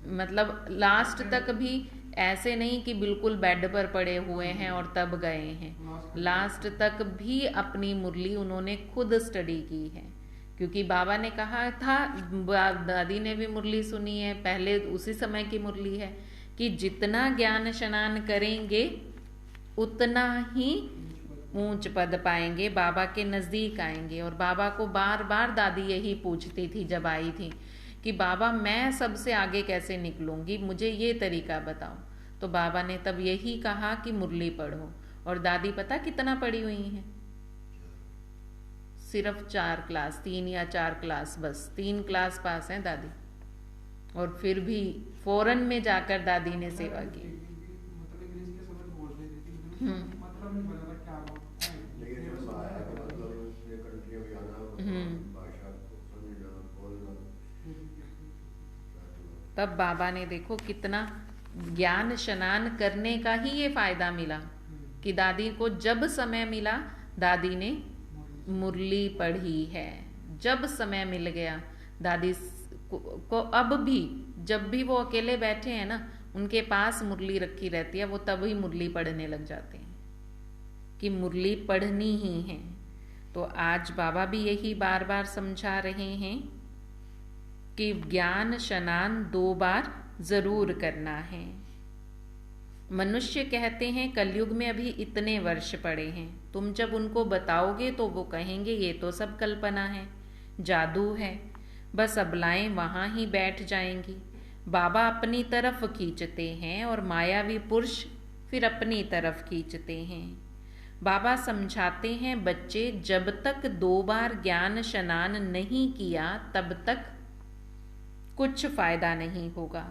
मतलब लास्ट तक भी ऐसे नहीं कि बिल्कुल बेड पर पड़े हुए हैं और तब गए हैं। लास्ट तक भी अपनी मुरली उन्होंने खुद स्टडी की है, क्योंकि बाबा ने कहा था, दादी ने भी मुरली सुनी है, पहले उसी समय की मुरली है कि जितना ज्ञान स्नान करेंगे उतना ही ऊंच पद पाएंगे, बाबा के नज़दीक आएंगे। और बाबा को बार बार दादी यही पूछती थी जब आई थी कि बाबा मैं सबसे आगे कैसे निकलूंगी, मुझे ये तरीका बताओ। तो बाबा ने तब यही कहा कि मुरली पढ़ो। और दादी पता कितना पढ़ी हुई हैं? सिर्फ 4 क्लास, 3 या 4 क्लास, बस 3 क्लास पास हैं दादी। और फिर भी फौरन में जाकर दादी ने सेवा की। तब बाबा ने देखो कितना ज्ञान स्नान करने का ही ये फायदा मिला कि दादी को जब समय मिला दादी ने मुरली पढ़ी है। जब समय मिल गया दादी को, अब भी जब भी वो अकेले बैठे हैं ना, उनके पास मुरली रखी रहती है, वो तभी मुरली पढ़ने लग जाते हैं कि मुरली पढ़नी ही है। तो आज बाबा भी यही बार बार समझा रहे हैं कि ज्ञान स्नान 2 बार जरूर करना है। मनुष्य कहते हैं कलयुग में अभी इतने वर्ष पड़े हैं, तुम जब उनको बताओगे तो वो कहेंगे ये तो सब कल्पना है, जादू है, बस अबलाएं वहां ही बैठ जाएंगी। बाबा अपनी तरफ खींचते हैं और मायावी पुरुष फिर अपनी तरफ खींचते हैं। बाबा समझाते हैं, बच्चे जब तक 2 बार ज्ञान स्नान नहीं किया तब तक कुछ फायदा नहीं होगा।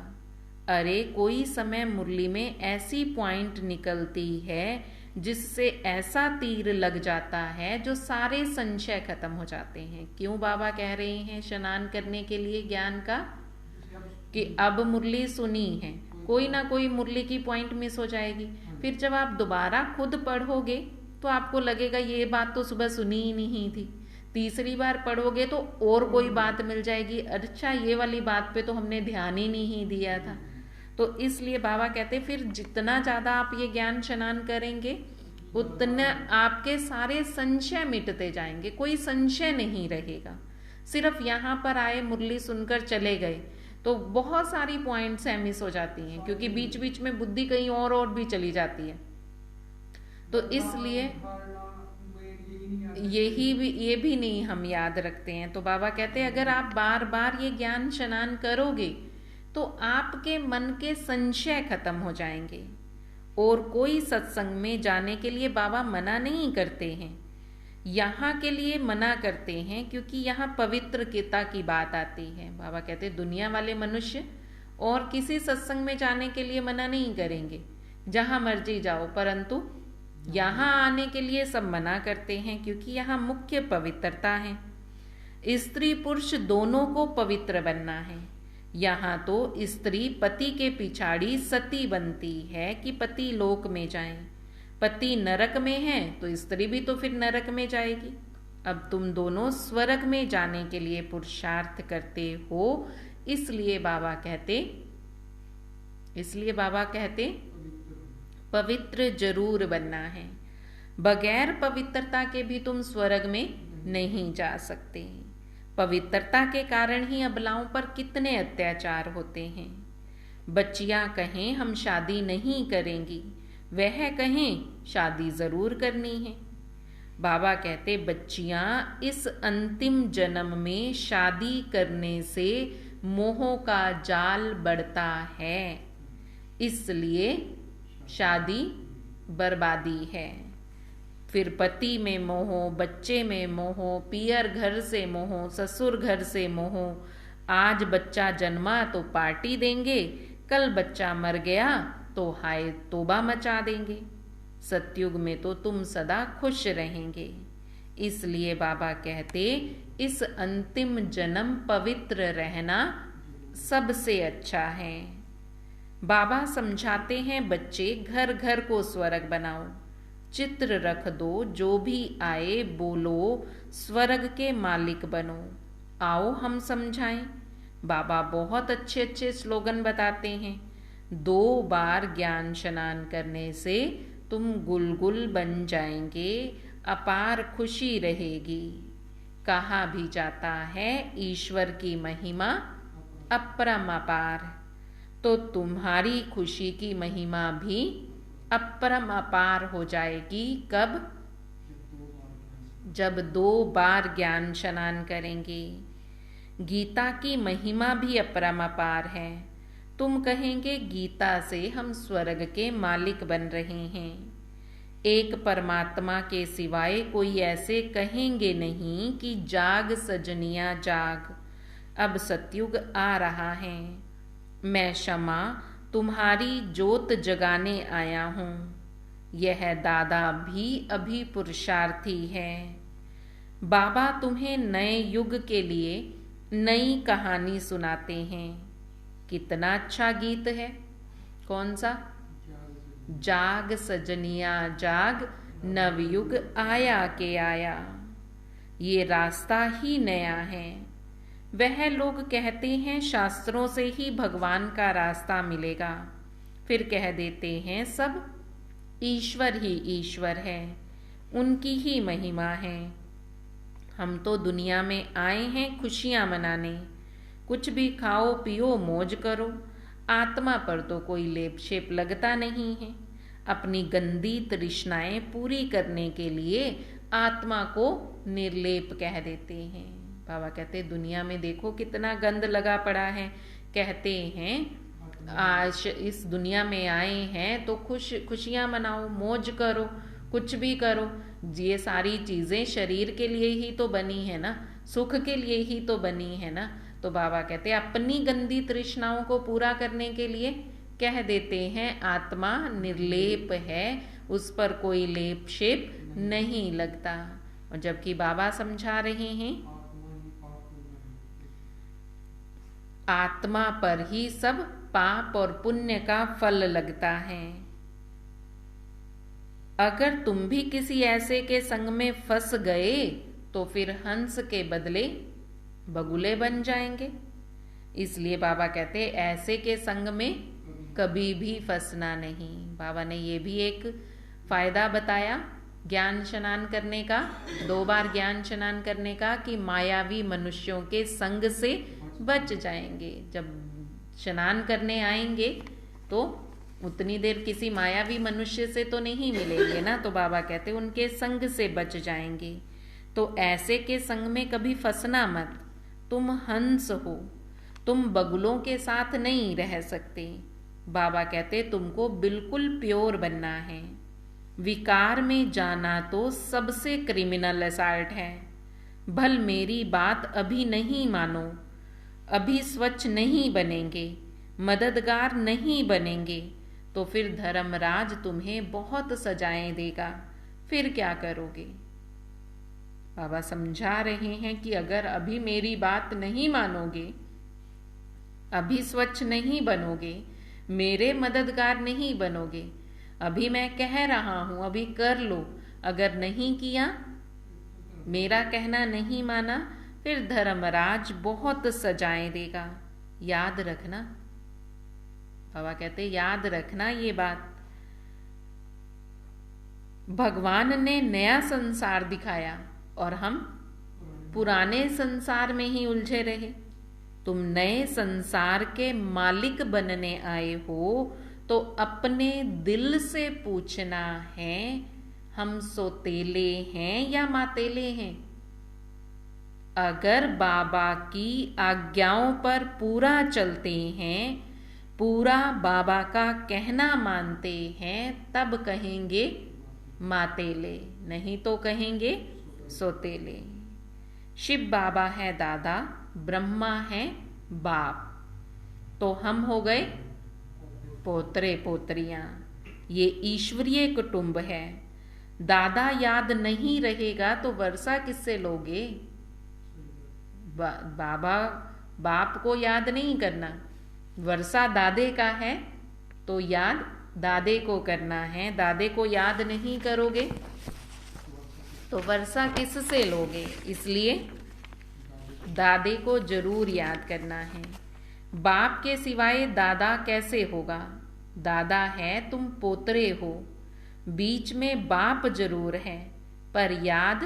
अरे कोई समय मुरली में ऐसी पॉइंट निकलती है जिससे ऐसा तीर लग जाता है जो सारे संशय खत्म हो जाते हैं। क्यों बाबा कह रहे हैं स्नान करने के लिए ज्ञान का? कि अब मुरली सुनी है, कोई ना कोई मुरली की पॉइंट मिस हो जाएगी, फिर जब आप दोबारा खुद पढ़ोगे तो आपको लगेगा ये बात तो सुबह सुनी ही नहीं थी। तीसरी बार पढ़ोगे तो और कोई बात मिल जाएगी, अच्छा ये वाली बात पे तो हमने ध्यान ही नहीं दिया था। तो इसलिए बाबा कहते फिर जितना ज़्यादा आप ये ज्ञान स्नान करेंगे उतना आपके सारे संशय मिटते जाएंगे, कोई संशय नहीं रहेगा। सिर्फ यहाँ पर आए मुरली सुनकर चले गए तो बहुत सारी पॉइंट्स मिस हो जाती हैं, क्योंकि बीच बीच में बुद्धि कहीं और भी चली जाती है। तो इसलिए ये भी नहीं हम याद रखते हैं। तो बाबा कहते हैं अगर आप बार बार ये ज्ञान स्नान करोगे तो आपके मन के संशय खत्म हो जाएंगे। और कोई सत्संग में जाने के लिए बाबा मना नहीं करते हैं, यहाँ के लिए मना करते हैं क्योंकि यहाँ पवित्रता की बात आती है। बाबा कहते हैं दुनिया वाले मनुष्य और किसी सत्संग में जाने के लिए मना नहीं करेंगे, जहाँ मर्जी जाओ, परंतु यहाँ आने के लिए सब मना करते हैं क्योंकि यहाँ मुख्य पवित्रता है। स्त्री पुरुष दोनों को पवित्र बनना है। यहाँ तो स्त्री पति के पिछाड़ी सती बनती है कि पति लोक में जाए। पति नरक में है तो स्त्री भी तो फिर नरक में जाएगी। अब तुम दोनों स्वर्ग में जाने के लिए पुरुषार्थ करते हो, इसलिए बाबा कहते पवित्र जरूर बनना है। बगैर पवित्रता के भी तुम स्वर्ग में नहीं जा सकते। पवित्रता के कारण ही अबलाओं पर कितने अत्याचार होते हैं। बच्चियां कहें हम शादी नहीं करेंगी, वह कहें शादी जरूर करनी है। बाबा कहते बच्चियां इस अंतिम जन्म में शादी करने से मोह का जाल बढ़ता है, इसलिए शादी बर्बादी है। फिर पति में मोह, बच्चे में मोह, पियर घर से मोह, ससुर घर से मोह। आज बच्चा जन्मा तो पार्टी देंगे, कल बच्चा मर गया तो हाय तोबा मचा देंगे। सतयुग में तो तुम सदा खुश रहेंगे। इसलिए बाबा कहते इस अंतिम जन्म पवित्र रहना सबसे अच्छा है। बाबा समझाते हैं बच्चे घर घर को स्वर्ग बनाओ, चित्र रख दो, जो भी आए बोलो स्वर्ग के मालिक बनो। आओ हम समझाएं। बाबा बहुत अच्छे अच्छे स्लोगन बताते हैं। 2 बार ज्ञान स्नान करने से तुम गुलगुल बन जाएंगे, अपार खुशी रहेगी। कहा भी जाता है ईश्वर की महिमा अपरम अपार, तो तुम्हारी खुशी की महिमा भी अपरम अपार हो जाएगी। कब? जब 2 बार ज्ञान स्नान करेंगे। गीता की महिमा भी अपरम अपार है। तुम कहेंगे गीता से हम स्वर्ग के मालिक बन रहे हैं। एक परमात्मा के सिवाय कोई ऐसे कहेंगे नहीं कि जाग सजनिया जाग, अब सतयुग आ रहा है। मैं क्षमा तुम्हारी जोत जगाने आया हूँ। यह दादा भी अभी पुरुषार्थी है। बाबा तुम्हें नए युग के लिए नई कहानी सुनाते हैं। कितना अच्छा गीत है, कौन सा? जाग सजनिया जाग, नवयुग आया के आया। ये रास्ता ही नया है। वह लोग कहते हैं शास्त्रों से ही भगवान का रास्ता मिलेगा, फिर कह देते हैं सब ईश्वर ही ईश्वर है, उनकी ही महिमा है। हम तो दुनिया में आए हैं खुशियां मनाने। कुछ भी खाओ पियो मौज करो, आत्मा पर तो कोई लेप शेप लगता नहीं है। अपनी गंदी तृष्णाएं पूरी करने के लिए आत्मा को निर्लेप कह देते हैं। बाबा कहते दुनिया में देखो कितना गंद लगा पड़ा है। कहते हैं आज इस दुनिया में आए हैं तो खुशियां मनाओ, मौज करो, कुछ भी करो, ये सारी चीज़ें शरीर के लिए ही तो बनी है ना, सुख के लिए ही तो बनी है ना। तो बाबा कहते हैं अपनी गंदी तृष्णाओं को पूरा करने के लिए कह देते हैं आत्मा निर्लेप है, उस पर कोई लेप शेप नहीं लगता। और जबकि बाबा समझा रहे हैं आत्मा पर ही सब पाप और पुण्य का फल लगता है। अगर तुम भी किसी ऐसे के संग में फंस गए तो फिर हंस के बदले बगुले बन जाएंगे। इसलिए बाबा कहते ऐसे के संग में कभी भी फंसना नहीं। बाबा ने ये भी एक फायदा बताया ज्ञान स्नान करने का, 2 बार ज्ञान स्नान करने का, कि मायावी मनुष्यों के संग से बच जाएंगे। जब स्नान करने आएंगे तो उतनी देर किसी मायावी मनुष्य से तो नहीं मिलेंगे ना, तो बाबा कहते उनके संग से बच जाएंगे। तो ऐसे के संग में कभी फंसना मत। तुम हंस हो, तुम बगुलों के साथ नहीं रह सकते। बाबा कहते तुमको बिल्कुल प्योर बनना है। विकार में जाना तो सबसे क्रिमिनल असॉल्ट है। भल मेरी बात अभी नहीं मानो, अभी स्वच्छ नहीं बनेंगे, मददगार नहीं बनेंगे तो फिर धर्मराज तुम्हें बहुत सजाएं देगा, फिर क्या करोगे। बाबा समझा रहे हैं कि अगर अभी मेरी बात नहीं मानोगे, अभी स्वच्छ नहीं बनोगे, मेरे मददगार नहीं बनोगे, अभी मैं कह रहा हूं अभी कर लो, अगर नहीं किया, मेरा कहना नहीं माना, फिर धर्मराज बहुत सजाएं देगा। याद रखना, बाबा कहते याद रखना ये बात। भगवान ने नया संसार दिखाया और हम पुराने संसार में ही उलझे रहे। तुम नए संसार के मालिक बनने आए हो तो अपने दिल से पूछना है हम सोतेले हैं या मातेले हैं। अगर बाबा की आज्ञाओं पर पूरा चलते हैं, पूरा बाबा का कहना मानते हैं, तब कहेंगे मातेले, नहीं तो कहेंगे सोतेले। शिव बाबा है दादा, ब्रह्मा है बाप, तो हम हो गए पोतरे पोतरियां। ये ईश्वरीय कुटुंब है। दादा याद नहीं रहेगा तो वर्षा किससे लोगे। बाबा बाप को याद नहीं करना, वर्षा दादे का है तो याद दादे को करना है। दादे को याद नहीं करोगे तो वर्षा किससे लोगे। इसलिए दादे को जरूर याद करना है। बाप के सिवाय दादा कैसे होगा। दादा है, तुम पोतरे हो, बीच में बाप जरूर है, पर याद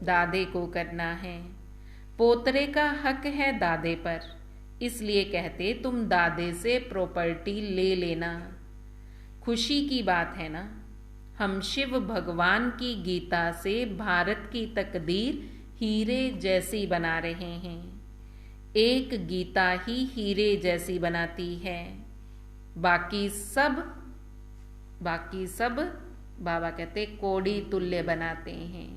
दादे को करना है। पोतरे का हक है दादे पर, इसलिए कहते तुम दादे से प्रॉपर्टी ले लेना। खुशी की बात है ना, हम शिव भगवान की गीता से भारत की तकदीर हीरे जैसी बना रहे हैं। एक गीता ही हीरे जैसी बनाती है, बाकी सब बाबा कहते कोड़ी तुल्य बनाते हैं।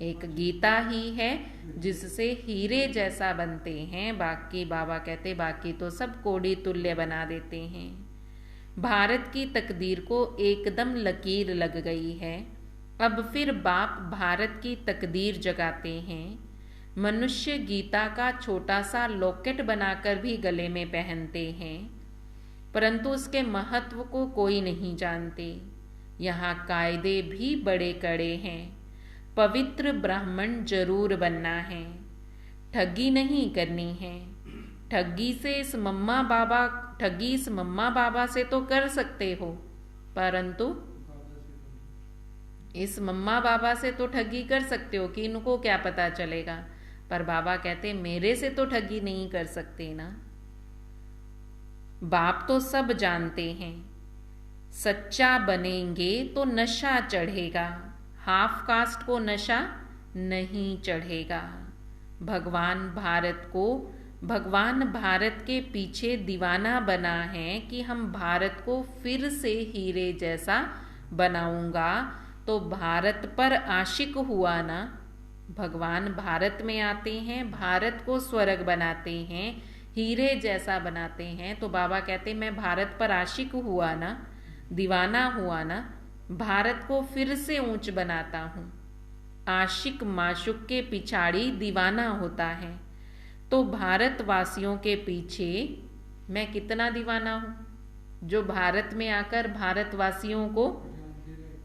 एक गीता ही है जिससे हीरे जैसा बनते हैं, बाकी बाबा कहते बाकी तो सब कोड़ी तुल्य बना देते हैं। भारत की तकदीर को एकदम लकीर लग गई है। अब फिर बाप भारत की तकदीर जगाते हैं। मनुष्य गीता का छोटा सा लॉकेट बनाकर भी गले में पहनते हैं, परंतु उसके महत्व को कोई नहीं जानते। यहाँ कायदे भी बड़े कड़े हैं। पवित्र ब्राह्मण जरूर बनना है, ठगी नहीं करनी है। ठगी इस मम्मा बाबा से तो कर सकते हो, परंतु इस मम्मा बाबा से तो ठगी कर सकते हो कि इनको क्या पता चलेगा, पर बाबा कहते मेरे से तो ठगी नहीं कर सकते ना। बाप तो सब जानते हैं। सच्चा बनेंगे तो नशा चढ़ेगा, हाफ कास्ट को नशा नहीं चढ़ेगा। भगवान भारत के पीछे दीवाना बना है कि हम भारत को फिर से हीरे जैसा बनाऊंगा, तो भारत पर आशिक हुआ ना। भगवान भारत में आते हैं, भारत को स्वर्ग बनाते हैं, हीरे जैसा बनाते हैं। तो बाबा कहते मैं भारत पर आशिक हुआ ना, दीवाना हुआ ना, भारत को फिर से ऊंच बनाता हूं। आशिक माशुक के पिछाड़ी दीवाना होता है, तो भारतवासियों के पीछे मैं कितना दीवाना हूं, जो भारत में आकर भारतवासियों को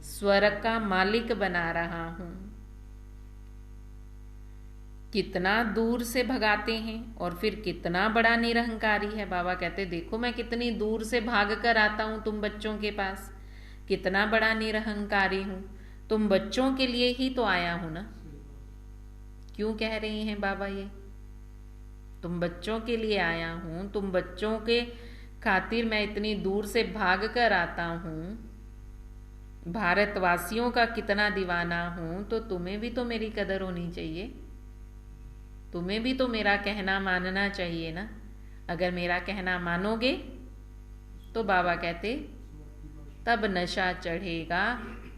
स्वर्ग का मालिक बना रहा हूं। कितना दूर से भगाते हैं और फिर कितना बड़ा निरहंकारी है। बाबा कहते देखो मैं कितनी दूर से भाग कर आता हूं तुम बच्चों के पास, कितना बड़ा निरहंकारी हूं। तुम बच्चों के लिए ही तो आया हूं ना। क्यों कह रहे हैं बाबा ये? तुम बच्चों के लिए आया हूं, तुम बच्चों के खातिर मैं इतनी दूर से भाग कर आता हूं, भारतवासियों का कितना दीवाना हूं, तो तुम्हें भी तो मेरी कदर होनी चाहिए, तुम्हें भी तो मेरा कहना मानना चाहिए ना। अगर मेरा कहना मानोगे तो बाबा कहते तब नशा चढ़ेगा,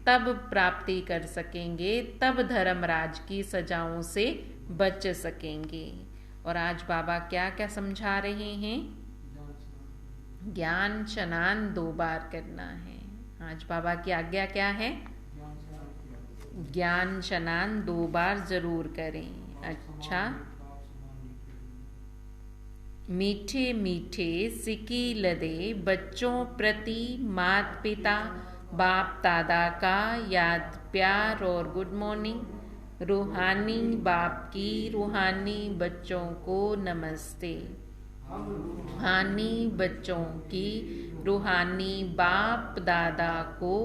तब प्राप्ति कर सकेंगे, तब धर्मराज की सजाओं से बच सकेंगे। और आज बाबा क्या क्या समझा रहे हैं? ज्ञान स्नान 2 बार करना है। आज बाबा की आज्ञा क्या है? ज्ञान स्नान 2 बार जरूर करें। अच्छा, मीठे मीठे सिकी लदे बच्चों प्रति माता पिता बाप दादा का याद प्यार और गुड मॉर्निंग। रूहानी बाप की रूहानी बच्चों को नमस्ते। रूहानी बच्चों की रूहानी बाप दादा को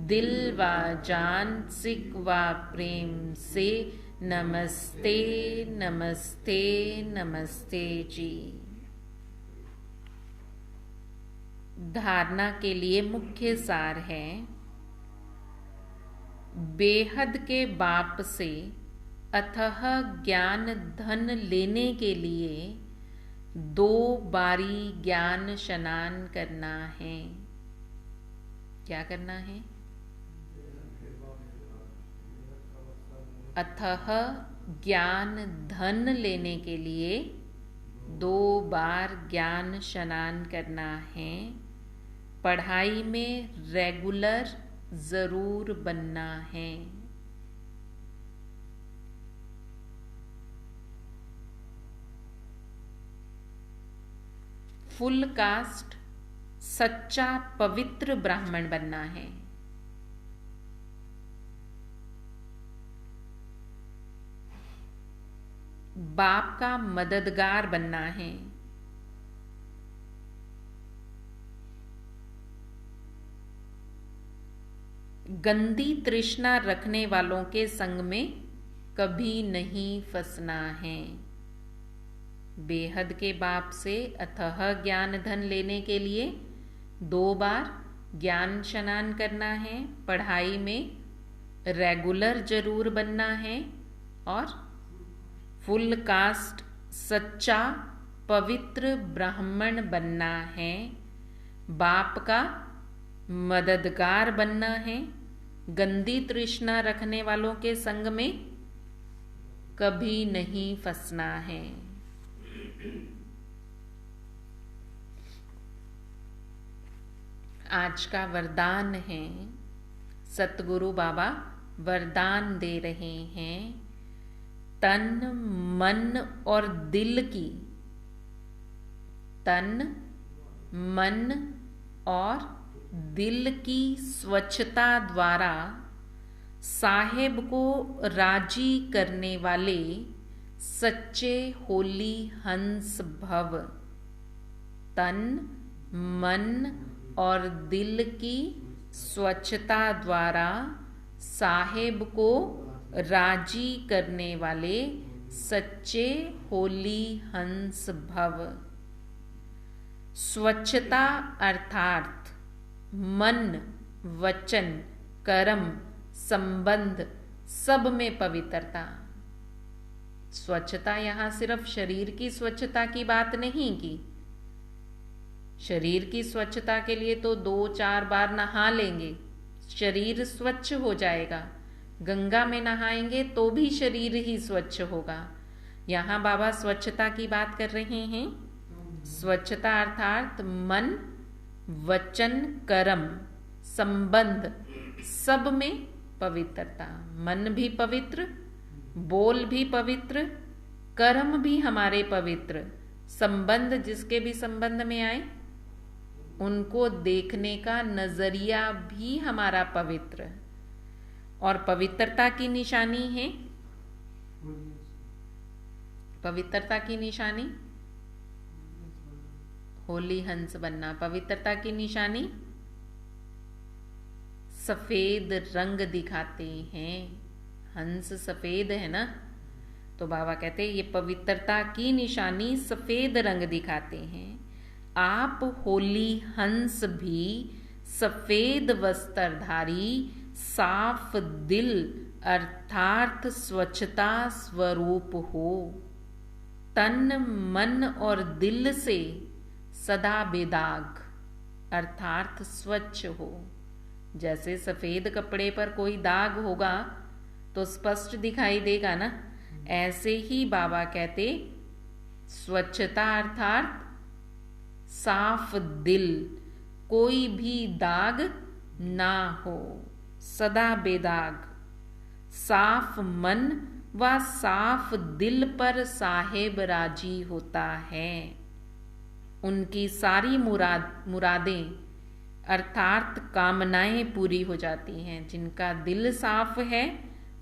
दिल व जान सिक व प्रेम से नमस्ते नमस्ते नमस्ते जी। धारणा के लिए मुख्य सार है, बेहद के बाप से अथह ज्ञान धन लेने के लिए 2 बारी ज्ञान स्नान करना है। क्या करना है? अथह ज्ञान धन लेने के लिए 2 बार ज्ञान स्नान करना है। पढ़ाई में रेगुलर जरूर बनना है। फुल कास्ट सच्चा पवित्र ब्राह्मण बनना है। बाप का मददगार बनना है। गंदी तृष्णा रखने वालों के संग में कभी नहीं फंसना है। बेहद के बाप से अथह ज्ञान धन लेने के लिए 2 बार ज्ञान स्नान करना है। पढ़ाई में रेगुलर जरूर बनना है और फुल कास्ट सच्चा पवित्र ब्राह्मण बनना है। बाप का मददगार बनना है। गंदी तृष्णा रखने वालों के संग में कभी नहीं फंसना है। आज का वरदान है, सतगुरु बाबा वरदान दे रहे हैं, तन मन और दिल की, तन मन और दिल की स्वच्छता द्वारा साहेब को राजी करने वाले सच्चे होली हंस भव। तन मन और दिल की स्वच्छता द्वारा साहेब को राजी करने वाले सच्चे होली हंस भव। स्वच्छता अर्थात मन वचन कर्म संबंध सब में पवित्रता। स्वच्छता यहां सिर्फ शरीर की स्वच्छता की बात नहीं की। शरीर की स्वच्छता के लिए तो 2-4 बार नहा लेंगे, शरीर स्वच्छ हो जाएगा। गंगा में नहाएंगे तो भी शरीर ही स्वच्छ होगा। यहाँ बाबा स्वच्छता की बात कर रहे हैं। स्वच्छता अर्थात मन, वचन, कर्म, संबंध सब में पवित्रता। मन भी पवित्र, बोल भी पवित्र, कर्म भी हमारे पवित्र, संबंध जिसके भी संबंध में आए उनको देखने का नजरिया भी हमारा पवित्र। और पवित्रता की निशानी है, पवित्रता की निशानी होली हंस बनना। पवित्रता की निशानी सफेद रंग दिखाते हैं। हंस सफेद है ना, तो बाबा कहते हैं ये पवित्रता की निशानी सफेद रंग दिखाते हैं। आप होली हंस भी सफेद वस्त्रधारी, साफ दिल अर्थात स्वच्छता स्वरूप हो। तन, मन और दिल से सदा बेदाग अर्थात स्वच्छ हो। जैसे सफेद कपड़े पर कोई दाग होगा तो स्पष्ट दिखाई देगा ना, ऐसे ही बाबा कहते स्वच्छता अर्थात साफ दिल, कोई भी दाग ना हो, सदा बेदाग। साफ मन व साफ दिल पर साहेब राजी होता है। उनकी सारी मुरादें अर्थात कामनाएं पूरी हो जाती हैं। जिनका दिल साफ है,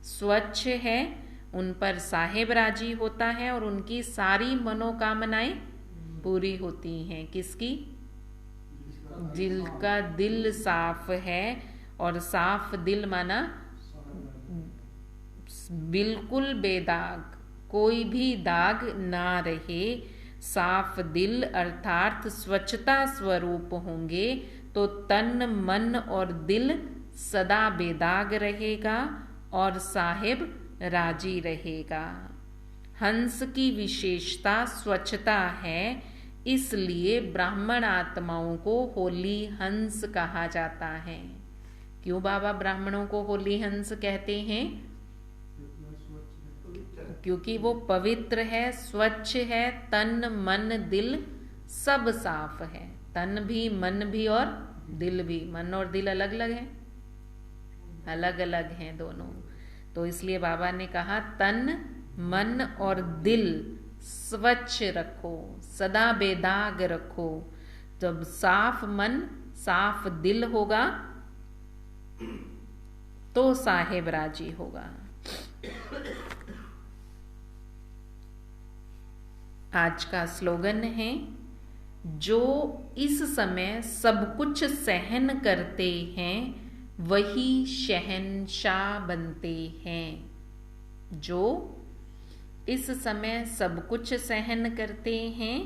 स्वच्छ है, उन पर साहेब राजी होता है और उनकी सारी मनोकामनाएं पूरी होती हैं। किसकी? जिनका दिल साफ है। और साफ दिल माना बिल्कुल बेदाग, कोई भी दाग ना रहे। साफ दिल अर्थात स्वच्छता स्वरूप होंगे तो तन, मन और दिल सदा बेदाग रहेगा और साहेब राजी रहेगा। हंस की विशेषता स्वच्छता है, इसलिए ब्राह्मण आत्माओं को होली हंस कहा जाता है। क्यों बाबा ब्राह्मणों को होली हंस कहते हैं? क्योंकि वो पवित्र है, स्वच्छ है, तन, मन, दिल सब साफ है। तन भी, मन भी और दिल भी। मन और दिल अलग अलग है, अलग अलग हैं दोनों। तो इसलिए बाबा ने कहा तन, मन और दिल स्वच्छ रखो, सदा बेदाग रखो। जब साफ मन, साफ दिल होगा तो साहेब राजी होगा। आज का स्लोगन है, जो इस समय सब कुछ सहन करते हैं वही शहंशाह बनते हैं। जो इस समय सब कुछ सहन करते हैं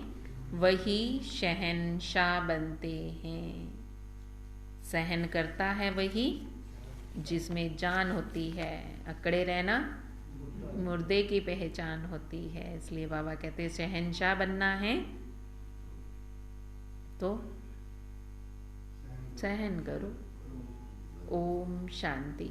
वही शहंशाह बनते हैं। सहन करता है वही जिसमें जान होती है। अकड़े रहना मुर्दे की पहचान होती है। इसलिए बाबा कहते हैं शहंशाह बनना है तो सहन करो। ओम शांति।